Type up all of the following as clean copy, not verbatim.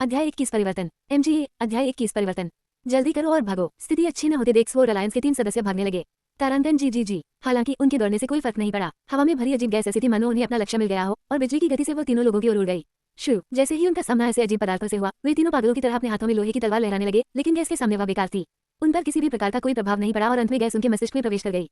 अध्याय 21 परिवर्तन। MGA अध्याय 21 परिवर्तन। जल्दी करो और भागो। स्थिति अच्छी न होते देख स्वोर्ड अलायंस के 3 सदस्य भागने लगे। तारांगन जी। हालांकि उनके दौड़ने से कोई फर्क नहीं पड़ा। हवा में भरी अजीब गैस ऐसी थी मानो उन्हें अपना लक्ष्य मिल गया हो और बिजली की गति से वो तीनों लोगों की ओर उड़ गई। शू जैसे ही उनका सामना ऐसे अजीब पदार्थों से हुआ, वे तीनों पागलों की तरह अपने हाथों में लोहे की तलवार लहराने लगे, लेकिन गैस के सामने वह बेकार थी। उन पर किसी भी प्रकार का कोई प्रभाव नहीं पड़ा और अंत में गैस उनके मस्तिष्क में प्रवेश कर गई।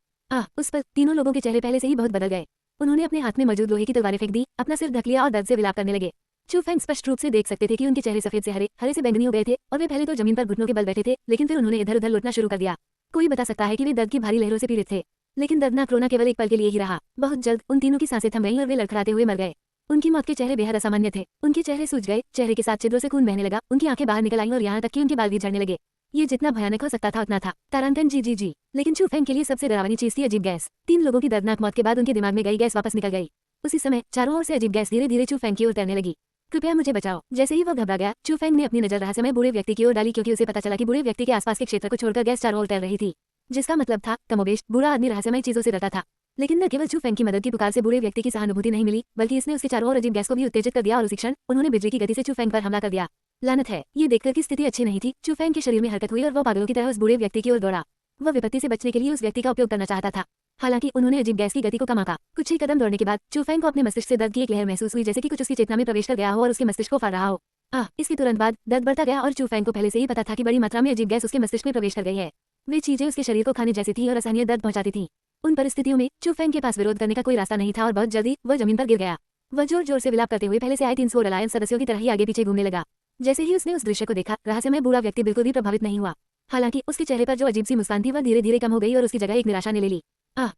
उस पर तीनों लोगों के चेहरे पहले से ही बहुत बदल गए। उन्होंने अपने हाथ में मौजूद लोहे की तलवारें फेंक दी, अपना सिर ढक लिया और दर्द से विलाप करने लगे। चू फेंग स्पष्ट रूप से देख सकते थे कि उनके चेहरे सफेद से हरे, हरे से बैंगनी हो गए थे और वे पहले तो जमीन पर घुटनों के बल बैठे थे, लेकिन फिर उन्होंने इधर उधर लुटना शुरू कर दिया। कोई बता सकता है कि वे दर्द की भारी लहरों से पीड़ित थे, लेकिन दर्दनाक रोना केवल एक पल के लिए ही रहा। बहुत जल्द उन तीनों की सांसें थम गईं और वे लड़खड़ाते हुए मर गए। उनकी मौत के चेहरे बेहद असामान्य थे। उनके चेहरे सूज गए, चेहरे के साथ छिद्रों से खून बहने लगा, उनकी आंखें बाहर निकल आईं और यहाँ तक कि उनके बाल भी झड़ने लगे। ये जितना भयानक हो सकता था उतना था। तारांगन जी। लेकिन चू फेंग के लिए सबसे डरावनी चीज थी अजीब गैस। 3 लोगों की दर्दनाक मौत के बाद उनके दिमाग में गई गैस वापस निकल गई। उसी समय चारों ओर से अजीब गैस धीरे धीरे चू फेंग की ओर तैरने लगी। कृपया मुझे बचाओ। जैसे ही वो घबरा गया, चू फेंग ने अपनी नजर रहस्यमय बूढ़े व्यक्ति की ओर डाली, क्योंकि उसे पता चला कि बूढ़े व्यक्ति के आसपास के क्षेत्र को छोड़कर गैस चारों ओर तैर रही थी, जिसका मतलब था कमोबेश बूढ़ा आदमी रहस्यमय चीजों से डरता था। लेकिन न केवल चू फेंग की मदद की पुकार से बूढ़े व्यक्ति की सहानुभूति नहीं मिली, बल्कि इसने उसके चारों ओर अजीब गैस को भी उत्तेजित कर दिया और उसी क्षण उन्होंने बिजली की गति से चू फेंग पर हमला कर दिया। लानत है, ये देखकर की स्थिति अच्छी नहीं थी। चू फेंग के शरीर में हरकत हुई और वो पागलों की तरह उस बूढ़े व्यक्ति की ओर दौड़ा। वह विपत्ति से बचने के लिए उस व्यक्ति का उपयोग करना चाहता था। हालांकि उन्होंने अजीब गैस की गति को कम आंका। कुछ ही कदम दौड़ने के बाद चू फेंग को अपने मस्तिष्क से दर्द की एक लहर महसूस हुई, जैसे कि कुछ उसकी चेतना में प्रवेश कर गया हो और उसके मस्तिष्क को फाड़ रहा हो। इसके तुरंत बाद दर्द बढ़ता गया और चू फेंग को पहले से ही पता था कि बड़ी मात्रा में अजीब गैस उसके मस्तिष्क में प्रवेश कर गई है। वे चीजें उसके शरीर को खाने जैसी थी और असहनीय दर्द पहुंचाती थी। उन परिस्थितियों में चू फेंग के पास विरोध करने का कोई रास्ता नहीं था और बहुत जल्दी वह जमीन पर गिर गया। वह जोर जोर से विलाप करते हुए पहले से आए 3 स्वोर्ड अलायंस सदस्यों की तरह ही आगे पीछे घूमने लगा। जैसे ही उसने उस दृश्य को देखा, रहस्यमय बूढ़ा व्यक्ति बिल्कुल भी प्रभावित नहीं हुआ। हालांकि उसके चेहरे पर जो अजीब सी मुस्कान थी वह धीरे धीरे कम हो गई और उसकी जगह एक निराशा ने ले ली।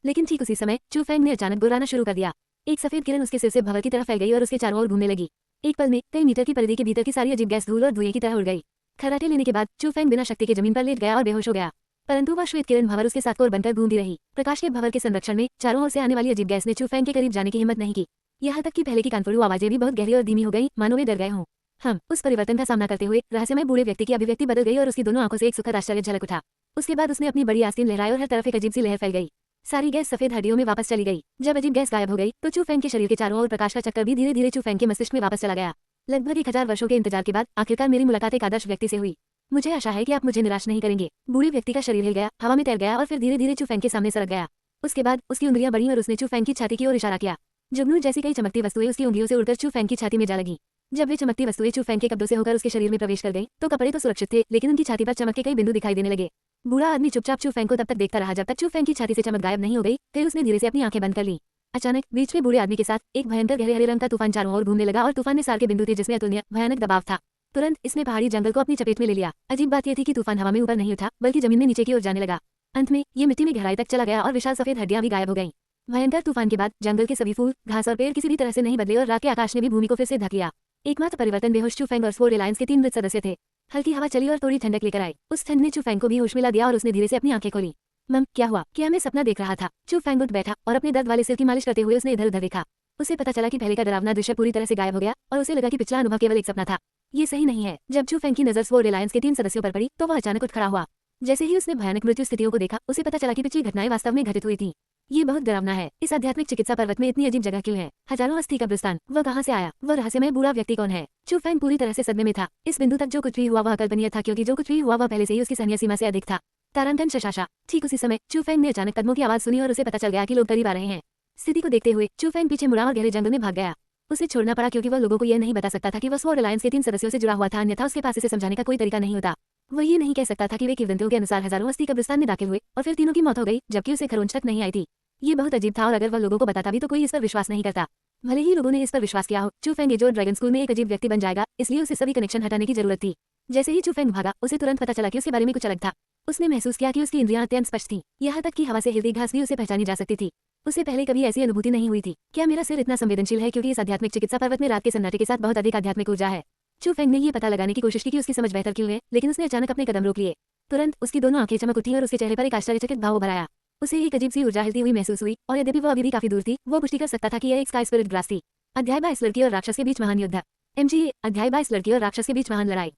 लेकिन ठीक उसी समय चू फेंग ने अचानक गुर्राना शुरू कर दिया। एक सफेद किरण उसके सिर से भंवर की तरफ फैल गई और उसके चारों ओर घूमने लगी। एक पल में कई मीटर की परिधि के भीतर की सारी अजीब गैस धूल और धुएं की तरह उड़ गई। खर्राटे लेने के बाद चू फेंग बिना शक्ति के जमीन पर लेट गया और बेहोश हो गया। परंतु वह श्वेत किरण भंवर उसके साथ कोर बनकर घूमती रही। प्रकाश के भंवर के संरक्षण में चारों ओर से आने वाली अजीब गैस ने चू फेंग के करीब जाने की हिम्मत नहीं की। यहाँ तक कि पहले की कानफोड़ू आवाजें भी बहुत गहरी और धीमी हो गई, मानो वे डर गए हों। उस परिवर्तन का सामना करते हुए रहस्यमय बूढ़े व्यक्ति की अभिव्यक्ति बदल गई और उसकी दोनों आंखों से एक सुखद आश्चर्य झलक उठा। उसके बाद उसने अपनी बड़ी आस्तीन लहराई और हर तरफ एक अजीब सी लहर फैल गई। सारी गैस सफेद हड्डियों में वापस चली गई। जब अजीब गैस गायब हो गई तो चू फेंग के शरीर के चारों ओर प्रकाश का चक्कर भी धीरे धीरे चू फेंग के मस्तिष्क में वापस चला गया। लगभग 1000 वर्षों के इंतजार के बाद आखिरकार मेरी मुलाकात एक आदर्श व्यक्ति से हुई। मुझे आशा है कि आप मुझे निराश नहीं करेंगे। बूढ़े व्यक्ति का शरीर हिल गया, हवा में तैर गया और फिर धीरे धीरे चू फेंग के सामने सरक गया। उसके बाद उसकी उंगलियां बढ़ी और उसने चू फेंग की छाती की ओर इशारा किया। जुगनू जैसी कई चमकती वस्तुएं उसकी उंगलियों से उड़कर चू फेंग की छाती में जा लगी। जब वे चमकती वस्तुएं चू फेंग के कब्जों से होकर उसके शरीर में प्रवेश कर गईं, तो कपड़े तो सुरक्षित थे, लेकिन उनकी छाती पर चमक के कई बिंदु दिखाई देने लगे। बूढ़ा आदमी चुपचाप चू फेंग को तब तक देखता रहा जब तक चू फेंग की छाती से चमक गायब नहीं हो गई। फिर उसने धीरे से अपनी आंखें बंद कर ली। अचानक बीच में बूढ़े आदमी के साथ एक भयंकर गहरे हरे रंग का तूफान चारों ओर घूमने लगा और तूफान में सार के बिंदु थे जिसमें अतुलनीय भयानक दबाव था। तुरंत इसने पहाड़ी जंगल को अपनी चपेट में ले लिया। अजीब बात यह थी कि तूफान हवा में ऊपर नहीं उठा, बल्कि जमीन में नीचे की ओर जाने लगा। अंत में ये मिट्टी में गहराई तक चला गया और विशाल सफेद हड्डियां भी गायब हो गईं। भयंकर तूफान के बाद जंगल के सभी फूल, घास और पेड़ किसी भी तरह से नहीं बदले और रात के आकाश ने भी भूमि को फिर से ढक लिया। एकमात्र परिवर्तन बेहोश चू फेंग और स्वोर्ड अलायंस के 3 मृत सदस्य थे। हल्की हवा चली और थोड़ी ठंडक लेकर आई। उस ठंड ने चू फेंग को भी होश मिला दिया और उसने धीरे से अपनी आंखें खोली। मम, क्या हुआ? क्या मैं सपना देख रहा था? चू फेंग उठ बैठा और अपने दर्द वाले सिर की मालिश करते हुए उसने इधर उधर देखा। उसे पता चला कि पहले का डरावना दृश्य पूरी तरह से गायब हो गया और उसे लगा कि पिछला अनुभव केवल एक सपना था। ये सही नहीं है। जब चू फेंग की नजर स्वोर्ड अलायंस के 3 सदस्यों पर पड़ी तो वह अचानक उठ खड़ा हुआ। जैसे ही उसने भयानक मृत्यु स्थितियों को देखा, उसे पता चला कि पिछली घटनाएं वास्तव में घटित हुई थी। ये बहुत डरावना है। इस आध्यात्मिक चिकित्सा पर्वत में इतनी अजीब जगह क्यों है? हजारों अस्थि कब्रिस्तान, वह कहाँ से आया? वह रहस्यमय बूढ़ा व्यक्ति कौन है? चू फेंग पूरी तरह से सदमे में था। इस बिंदु तक जो कुछ भी हुआ वह अकल्पनीय था, क्योंकि जो कुछ भी हुआ वह पहले से ही उसकी सहनीय सीमा से अधिक था। तारांगन शशाशा। ठीक उसी समय चू फेंग ने अचानक कदमों की आवाज सुनी और उसे पता चल गया कि लोग करीब आ रहे हैं। स्थिति को देखते हुए चू फेंग पीछे मुड़ा और गहरे जंगल में भाग गया। उसे छोड़ना पड़ा क्योंकि वह लोगों को यह नहीं बता सकता था कि वह स्वोर्ड अलायंस के 3 सदस्यों से जुड़ा हुआ था, अन्यथा उसके पास इसे समझाने का कोई तरीका नहीं होता। वह ये नहीं कह सकता था कि वे किंवदंतियों के अनुसार हजारों अस्थि कब्रिस्तान में दाखिल हुए और फिर तीनों की मौत हो गई, जबकि उसे खरोंच तक नहीं आई थी। ये बहुत अजीब था और अगर वह लोगों को बताता भी तो कोई इस पर विश्वास नहीं करता। भले ही लोगों ने इस पर विश्वास किया हो, चू फेंग जो ड्रैगन स्कूल में एक अजीब व्यक्ति बन जाएगा, इसलिए उसे सभी कनेक्शन हटाने की जरूरत थी। जैसे ही चू फेंग भागा, उसे तुरंत पता चला कि उसके बारे में कुछ अलग था। उसने महसूस किया कि उसकी इंद्रियां अत्यंत स्पष्ट थीं, यहाँ तक कि हवा से हिलती घास भी उसे पहचानी जा सकती थी। उसे पहले कभी ऐसी अनुभूति नहीं हुई थी। क्या मेरा सिर इतना संवेदनशील है क्योंकि इस आध्यात्मिक चिकित्सा पर्वत में रात के सन्नाटे के साथ बहुत अधिक आध्यात्मिक ऊर्जा है? चू फेंग ने ये पता लगाने की कोशिश की कि उसकी समझ बेहतर क्यों है, लेकिन उसने अचानक अपने कदम रोक लिए। तुरंत उसकी दोनों आंखें चमक उठी और उसके चेहरे पर एक आश्चर्यचकित भाव उभर आया। उसे एक अजीब सी ऊर्जा हिलती हुई महसूस हुई और यद्यपि वो अभी भी काफी दूर थी, वो पुष्टि कर सकता था कि यह एक स्काई स्पिरिट ग्रास थी। अध्याय 22 लड़की और राक्षस के बीच महान युद्ध। MGA अध्याय 22 लड़की और राक्षस के बीच महान लड़ाई।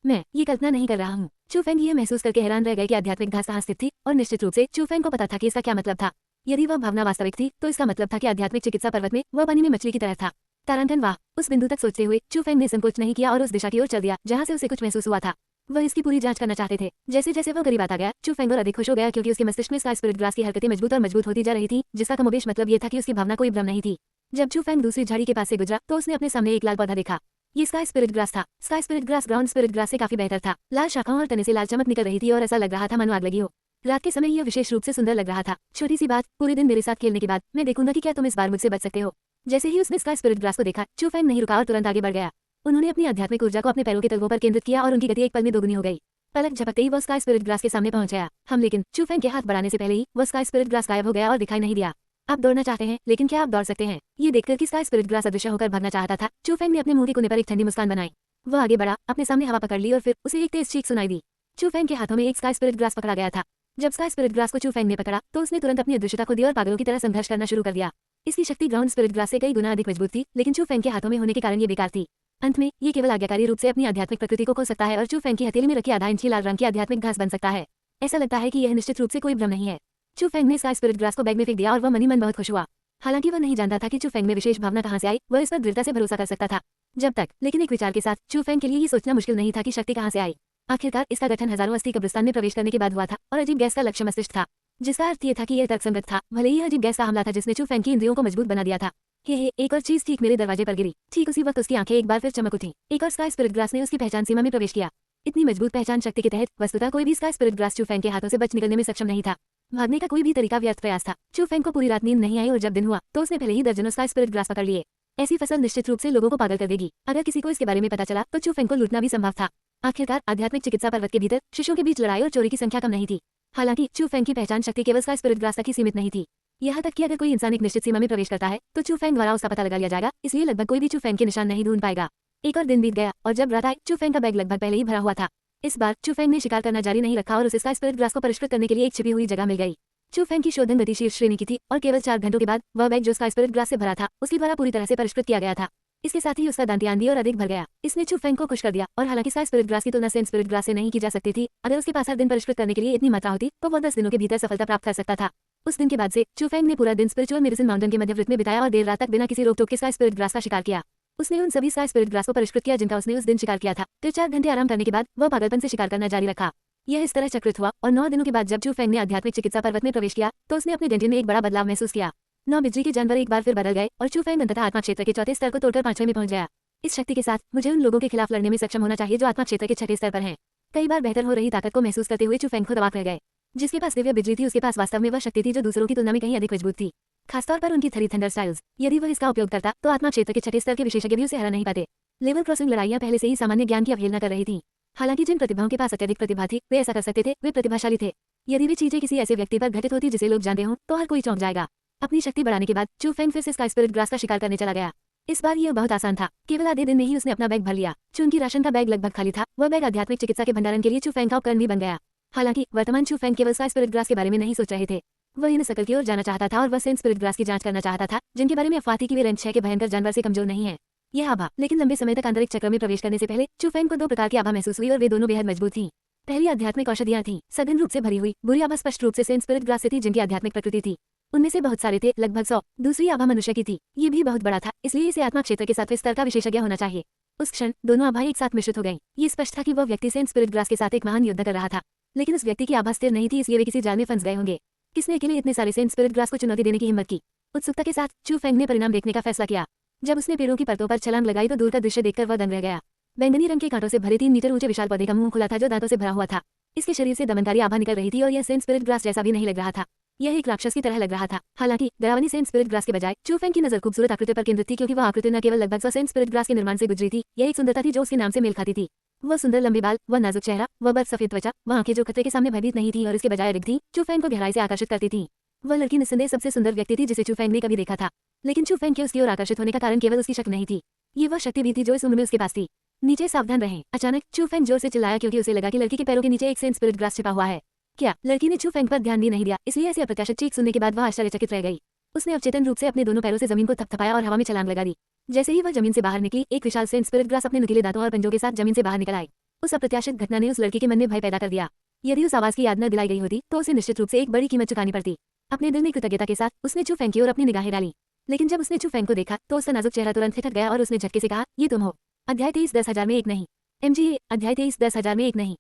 मैं ये कल्पना नहीं कर रहा हूँ। चू फेंग यह महसूस करके हैरान रह गए कि आध्यात्मिक घास कहाँ स्थित थी और निश्चित रूप से चू फेंग को पता था कि इसका क्या मतलब था। यदि वह भावना वास्तविक थी तो इसका मतलब था कि आध्यात्मिक चिकित्सा पर्वत में वह पानी में मछली की तरह था। तारांकन वाह। उस बिंदु तक सोचते हुए चू फेंग ने संकोच नहीं किया और उस दिशा की ओर चल दिया जहाँ से उसे कुछ महसूस हुआ था। वह इसकी पूरी जांच करना चाहते थे। जैसे जैसे वो करीब आता गया चू फेंग और अधिक खुश हो गया क्योंकि उसके मस्तिष्क में स्काई स्पिरिट ग्रास की हरकतें मजबूत और मजबूत होती जा रही थी, जिसका कमोबेश मतलब ये था कि उसकी भावना कोई भ्रम नहीं थी। जब चू फेंग दूसरी झाड़ी के पास से गुजरा तो उसने अपने सामने एक लाल पौधा देखा। ये स्काई स्पिरिट ग्रास था। Sky spirit grass ground spirit grass से काफी बेहतर था। लाल शाखाओं और तने से लाल चमक निकल रही थी और ऐसा लग रहा था मानो आग लगी हो। रात के समय यह विशेष रूप से सुंदर लग रहा था। छोटी सी बात, पूरे दिन मेरे साथ खेलने के बाद मैं देखूंगा कि क्या तुम इस बार मुझसे बच सकते हो। जैसे ही उसने स्काई स्पिरिट ग्रास को देखा चू फेंग नहीं रुका और तुरंत आगे बढ़ गया। उन्होंने अपनी आध्यात्मिक ऊर्जा को अपने पैरों के तलवों पर केंद्रित किया और उनकी गति एक पल में दोगुनी हो गई। पलक झपकते ही वो स्काई स्पिरिट ग्रास के सामने पहुंच गया। लेकिन चू फेंग के हाथ बढ़ाने से पहले ही वो स्काई स्पिरिट ग्रास गायब हो गया और दिखाई नहीं दिया। आप दौड़ना चाहते हैं, लेकिन क्या आप दौड़ सकते हैं? ये देखकर कि स्काई स्पिरिट ग्रास अदृश्य होकर भागना चाहता था, चू फेंग ने अपने मुंह के कोने पर एक ठंडी मुस्कान बनाई। वो आगे बढ़ा, अपने सामने हवा पकड़ ली और फिर उसे एक तेज चीख सुनाई दी। चू फेंग के हाथों में एक स्काई स्पिरिट ग्रास पकड़ा गया था। जब स्काई स्पिरिट ग्रास को चू फेंग ने पकड़ा तो उसने तुरंत अपनी अदृश्यता को दी और पागलों की तरह संघर्ष करना शुरू कर दिया। इसकी शक्ति ग्राउंड स्पिरिट ग्रास से कई गुना अधिक मजबूत थी, लेकिन चू फेंग के हाथों में होने के कारण ये बेकार थी। अंत में ये केवल आज्ञाकारी रूप से अपनी आध्यात्मिक प्रकृति को खो सकता है और चू फेंग की हथेली में रखी आधा इंची लाल रंग की आध्यात्मिक घास बन सकता है। ऐसा लगता है कि यह निश्चित रूप से कोई भ्रम नहीं है। चू फेंग ने स्काई स्पिरिट ग्रास को बैग में फेंक दिया और वह मनी मन बहुत खुश हुआ। हालांकि वह नहीं जानता था कि चू फेंग में विशेष भावना कहां से आई, वह इस पर दृढ़ता से भरोसा कर सकता था जब तक, लेकिन एक विचार के साथ चू फेंग के लिए ये सोचना मुश्किल नहीं था कि शक्ति कहां से आई। आखिरकार इसका गठन हजारों अस्थि कब्रिस्तान में प्रवेश करने के बाद हुआ था और अजीब गैस का लक्ष्य मस्तिष्क था, जिसका अर्थ ये था कि यह तर्कसंगत था। भले ही अजीब गैस का हमला था जिसने चू फेंग की इंद्रियों को मजबूत बना दिया था। हे एक और चीज ठीक मेरे दरवाजे पर गिरी। ठीक उसी वक्त उसकी आंखें एक बार फिर चमक उठी। एक और स्काई स्पिरिट ग्रास ने उसकी पहचान सीमा में प्रवेश किया। इतनी मजबूत पहचान शक्ति के तहत वस्तुतः कोई भी स्काई स्पिरिट ग्रास चू फेंग के हाथों से बच निकलने में सक्षम नहीं था। भागने का कोई भी तरीका व्यर्थ प्रयास था। चू फेंग को पूरी रात नींद नहीं आई और जब दिन हुआ तो उसने पहले ही दर्जनों स्काई स्पिरिट ग्रास पकड़ लिए। ऐसी फसल निश्चित रूप से लोगों को पागल कर देगी। अगर किसी को इसके बारे में पता चला तो चू फेंग को लूटना भी संभव था। आखिरकार आध्यात्मिक चिकित्सा पर्वत के भीतर शिशुओं के बीच लड़ाई और चोरी की संख्या कम नहीं थी। हालांकि चू फेंग की पहचान शक्ति केवल स्काई स्पिरिट ग्रास तक ही सीमित नहीं थी। यहाँ तक कि अगर कोई इंसान एक निश्चित सीमा में प्रवेश करता है तो चू फेंग द्वारा उसका पता लगा लिया जाएगा, इसलिए लगभग कोई भी चू फेंग के निशान नहीं ढूंढ पाएगा। एक और दिन बीत गया और जब रात आई चू फेंग का बैग लगभग पहले ही भरा हुआ था। इस बार चू फेंग ने शिकार करना जारी नहीं रखा और उसे स्काई स्पिरिट ग्रास को परिष्कृत करने के लिए एक छिपी हुई जगह मिल गई। चू फेंग की शोधन गति शीर्ष श्रेणी की थी और केवल 4 घंटों के बाद वह बैग जो स्काई स्पिरिट ग्रास से भरा था उसके द्वारा पूरी तरह से परिष्कृत किया गया था। इसके साथ ही उसका दांतियान भी और अधिक भर गया। इसने चू फेंग को खुश कर दिया और हालांकि स्काई स्पिरिट ग्रास की तुलना सेंट स्पिरिट ग्रास से नहीं की जा सकती थी, अगर उसके पास हर दिन परिष्कृत करने के लिए इतनी मात्रा होती तो वह 10 दिनों के भीतर सफलता प्राप्त कर सकता था। उस दिन के बाद से चू फेंग ने पूरा दिन स्पिरिचुअल मेडिसिन माउंटेन के मध्यवर्ती में बिताया और देर रात तक बिना किसी रोक टोक के स्काई स्पिरिट ग्रास का शिकार किया। उसने उन सभी स्काई स्पिरिट ग्रास को परिष्कृत किया जिनका उसने उस दिन शिकार किया था। फिर 4 घंटे आराम करने के बाद वह पागलपन से शिकार करना जारी रखा। यह इस तरह चक्रित हुआ और 9 दिनों के बाद जब चू फेंग ने आध्यात्मिक चिकित्सा पर्वत में प्रवेश किया तो उसने अपने डेंटिन में एक बड़ा बदलाव महसूस किया। 9 बिजली के जानवर एक बार फिर बदल गए और चू फेंग अंततः आत्मा क्षेत्र के चौथे स्तर को तोड़कर 5वें में पहुंच गया। इस शक्ति के साथ मुझे उन लोगों के खिलाफ लड़ने में सक्षम होना चाहिए जो आत्मा क्षेत्र के 6ठे स्तर पर हैं। कई बार बेहतर हो रही ताकत को महसूस करते हुए चू फेंग खुद अवाक रह गए। जिसके पास दिव्य बिजली थी उसके पास वास्तव में वह शक्ति थी जो दूसरों की तुलना में कहीं अधिक मजबूत थी, खासतौर पर उनकी थरी थंडर स्टाइल्स। यदि वह इसका उपयोग करता तो आत्मा क्षेत्र के 6ठे स्तर के विशेषज्ञ भी उसे हरा नहीं पाते। लेवल क्रॉसिंग लड़ाइयां पहले से ही सामान्य ज्ञान की अवहेलना कर रही थीं। हालांकि जिन प्रतिभाओं के पास अत्यधिक प्रतिभा थी वे ऐसा कर सकते थे, वे प्रतिभाशाली थे। यदि वे चीजें किसी ऐसे व्यक्ति पर घटित होती जिसे लोग जानते हों तो हर कोई चौंक जाएगा। अपनी शक्ति बढ़ाने के बाद चू फेंग फिर से स्काई स्पिरिट ग्रास का शिकार करने चला गया। इस बार यह बहुत आसान था। केवल आधे दिन में ही उसने अपना बैग भर लिया। चूंकि राशन का बैग लगभग खाली था, वह बैग आध्यात्मिक चिकित्सा के भंडारण के लिए चू फेंग का उपकरण भी बन गया। हालांकि वर्तमान चू फेंग केवल स्काई स्पिरिट ग्रास के बारे में नहीं सोच रहे थे, वह इन सकल की ओर जाना चाहता था और वह सेंट स्पिरिट ग्रास की जांच करना चाहता था जिनके बारे में अफवाह थी कि वे रेंज 6 के भयंकर जानवर से कमजोर नहीं है। यह आभा, लेकिन लंबे समय तक आंतरिक चक्र में प्रवेश करने से पहले चू फेंग को 2 प्रकार की आभा महसूस हुई और वे दोनों बेहद मजबूत थीं। पहली आध्यात्मिक औषधियां थीं, सघन रूप से भरी हुई। बुरी आभा स्पष्ट रूप से सेंट स्पिरिट ग्रास से थी जिनकी आध्यात्मिक प्रकृति थी। उनमें से बहुत सारे थे, लगभग 100। दूसरी आभा मनुष्य की थी। ये भी बहुत बड़ा था, इसलिए इसे आत्मा क्षेत्र के 7वें स्तर का विशेषज्ञ होना चाहिए। उस क्षण दोनों आभाएं एक साथ मिश्रित हो गईं। ये स्पष्ट था कि वह व्यक्ति सेंट स्पिरिट ग्रास के साथ एक महान युद्ध कर रहा था, लेकिन उस व्यक्ति की आभा स्थिर नहीं थी, इसलिए वे किसी जाल में फंस गए होंगे। किसने अकेले इतने सारे सेंट स्पिरिट ग्रास को चुनौती देने की हिम्मत की? उत्सुकता के साथ चू फेंग ने परिणाम देखने का फैसला किया। जब उसने पेड़ों की परतों पर छलांग लगाई तो दूर का दृश्य देखकर वह दंग रह गया। बैंगनी रंग के कांटों से भरे 3 मीटर ऊंचे विशाल पौधे का मुंह खुला था जो दांतों से भरा हुआ था। इसके शरीर से दमनकारी आभा निकल रही थी और यह सेंट स्पिरिट ग्रास जैसा भी नहीं लग रहा था। यह एक राक्षस की तरह लग रहा था। हालांकि डरावनी सेंट स्पिरिट ग्रास के बजाय चू फेंग की नजर खूबसूरत आकृति पर केंद्रित थी, क्योंकि वह आकृति न केवल लगभग 100 सेंट स्पिरिट ग्रास के निर्माण से गुजरी थी, यह एक सुंदरता थी जो उसके नाम से मेल खाती थी। वह सुंदर लंबे बाल, वह नाजुक चेहरा, वह बर्फ सफेद त्वचा, वह आंखें जो खतरे के सामने भयभीत नहीं थी और इसके बजाय अडिग थी, चू फेंग को गहराई से आकर्षित करती थी। वह लड़की निस्संदेह सबसे सुंदर व्यक्ति थी जिसे चू फेंग ने कभी देखा था, लेकिन चू फेंग के उसकी ओर आकर्षित होने का कारण केवल उसकी शक्ल नहीं थी, ये वह शक्ति भी थी जो इस उम्र में उसके पास थी। नीचे सावधान रहें। अचानक चू फेंग जोर से चिल्लाया क्योंकि उसे लगा कि लड़की के पैरों के नीचे एक सेंट स्पिरिट ग्रास छिपा हुआ है। क्या? लड़की ने चू फेंग पर ध्यान भी नहीं दिया, इसलिए ऐसी अप्रत्याशित चीख सुनने के बाद वह आश्चर्यचकित रह गई। उसने अवचेतन रूप से अपने दोनों पैरों से जमीन को थपथपाया और हवा में छलांग लगा दी। जैसे ही वह जमीन से बाहर निकली, एक विशाल सेंट स्पिरिट ग्रास अपने नुकीले दांतों और पंजों के साथ जमीन से बाहर निकल आई। उस अप्रत्याशित घटना ने उस लड़की के मन में भय पैदा कर दिया। यदि उस आवाज की याद न दिलाई गई होती तो उसे निश्चित रूप से एक बड़ी कीमत चुकानी पड़ती। अपने दिल में कृतज्ञता के साथ उसने चू फेंग की ओर अपनी निगाहें डाली। लेकिन जब उसने चू फेंग को देखा तो उसका नाजुक चेहरा तुरंत ठिठक गया और उसने झटके से कहा, ये तुम हो। अध्याय 23 10,000 में एक नहीं। MGA अध्याय 23 10,000 में एक नहीं।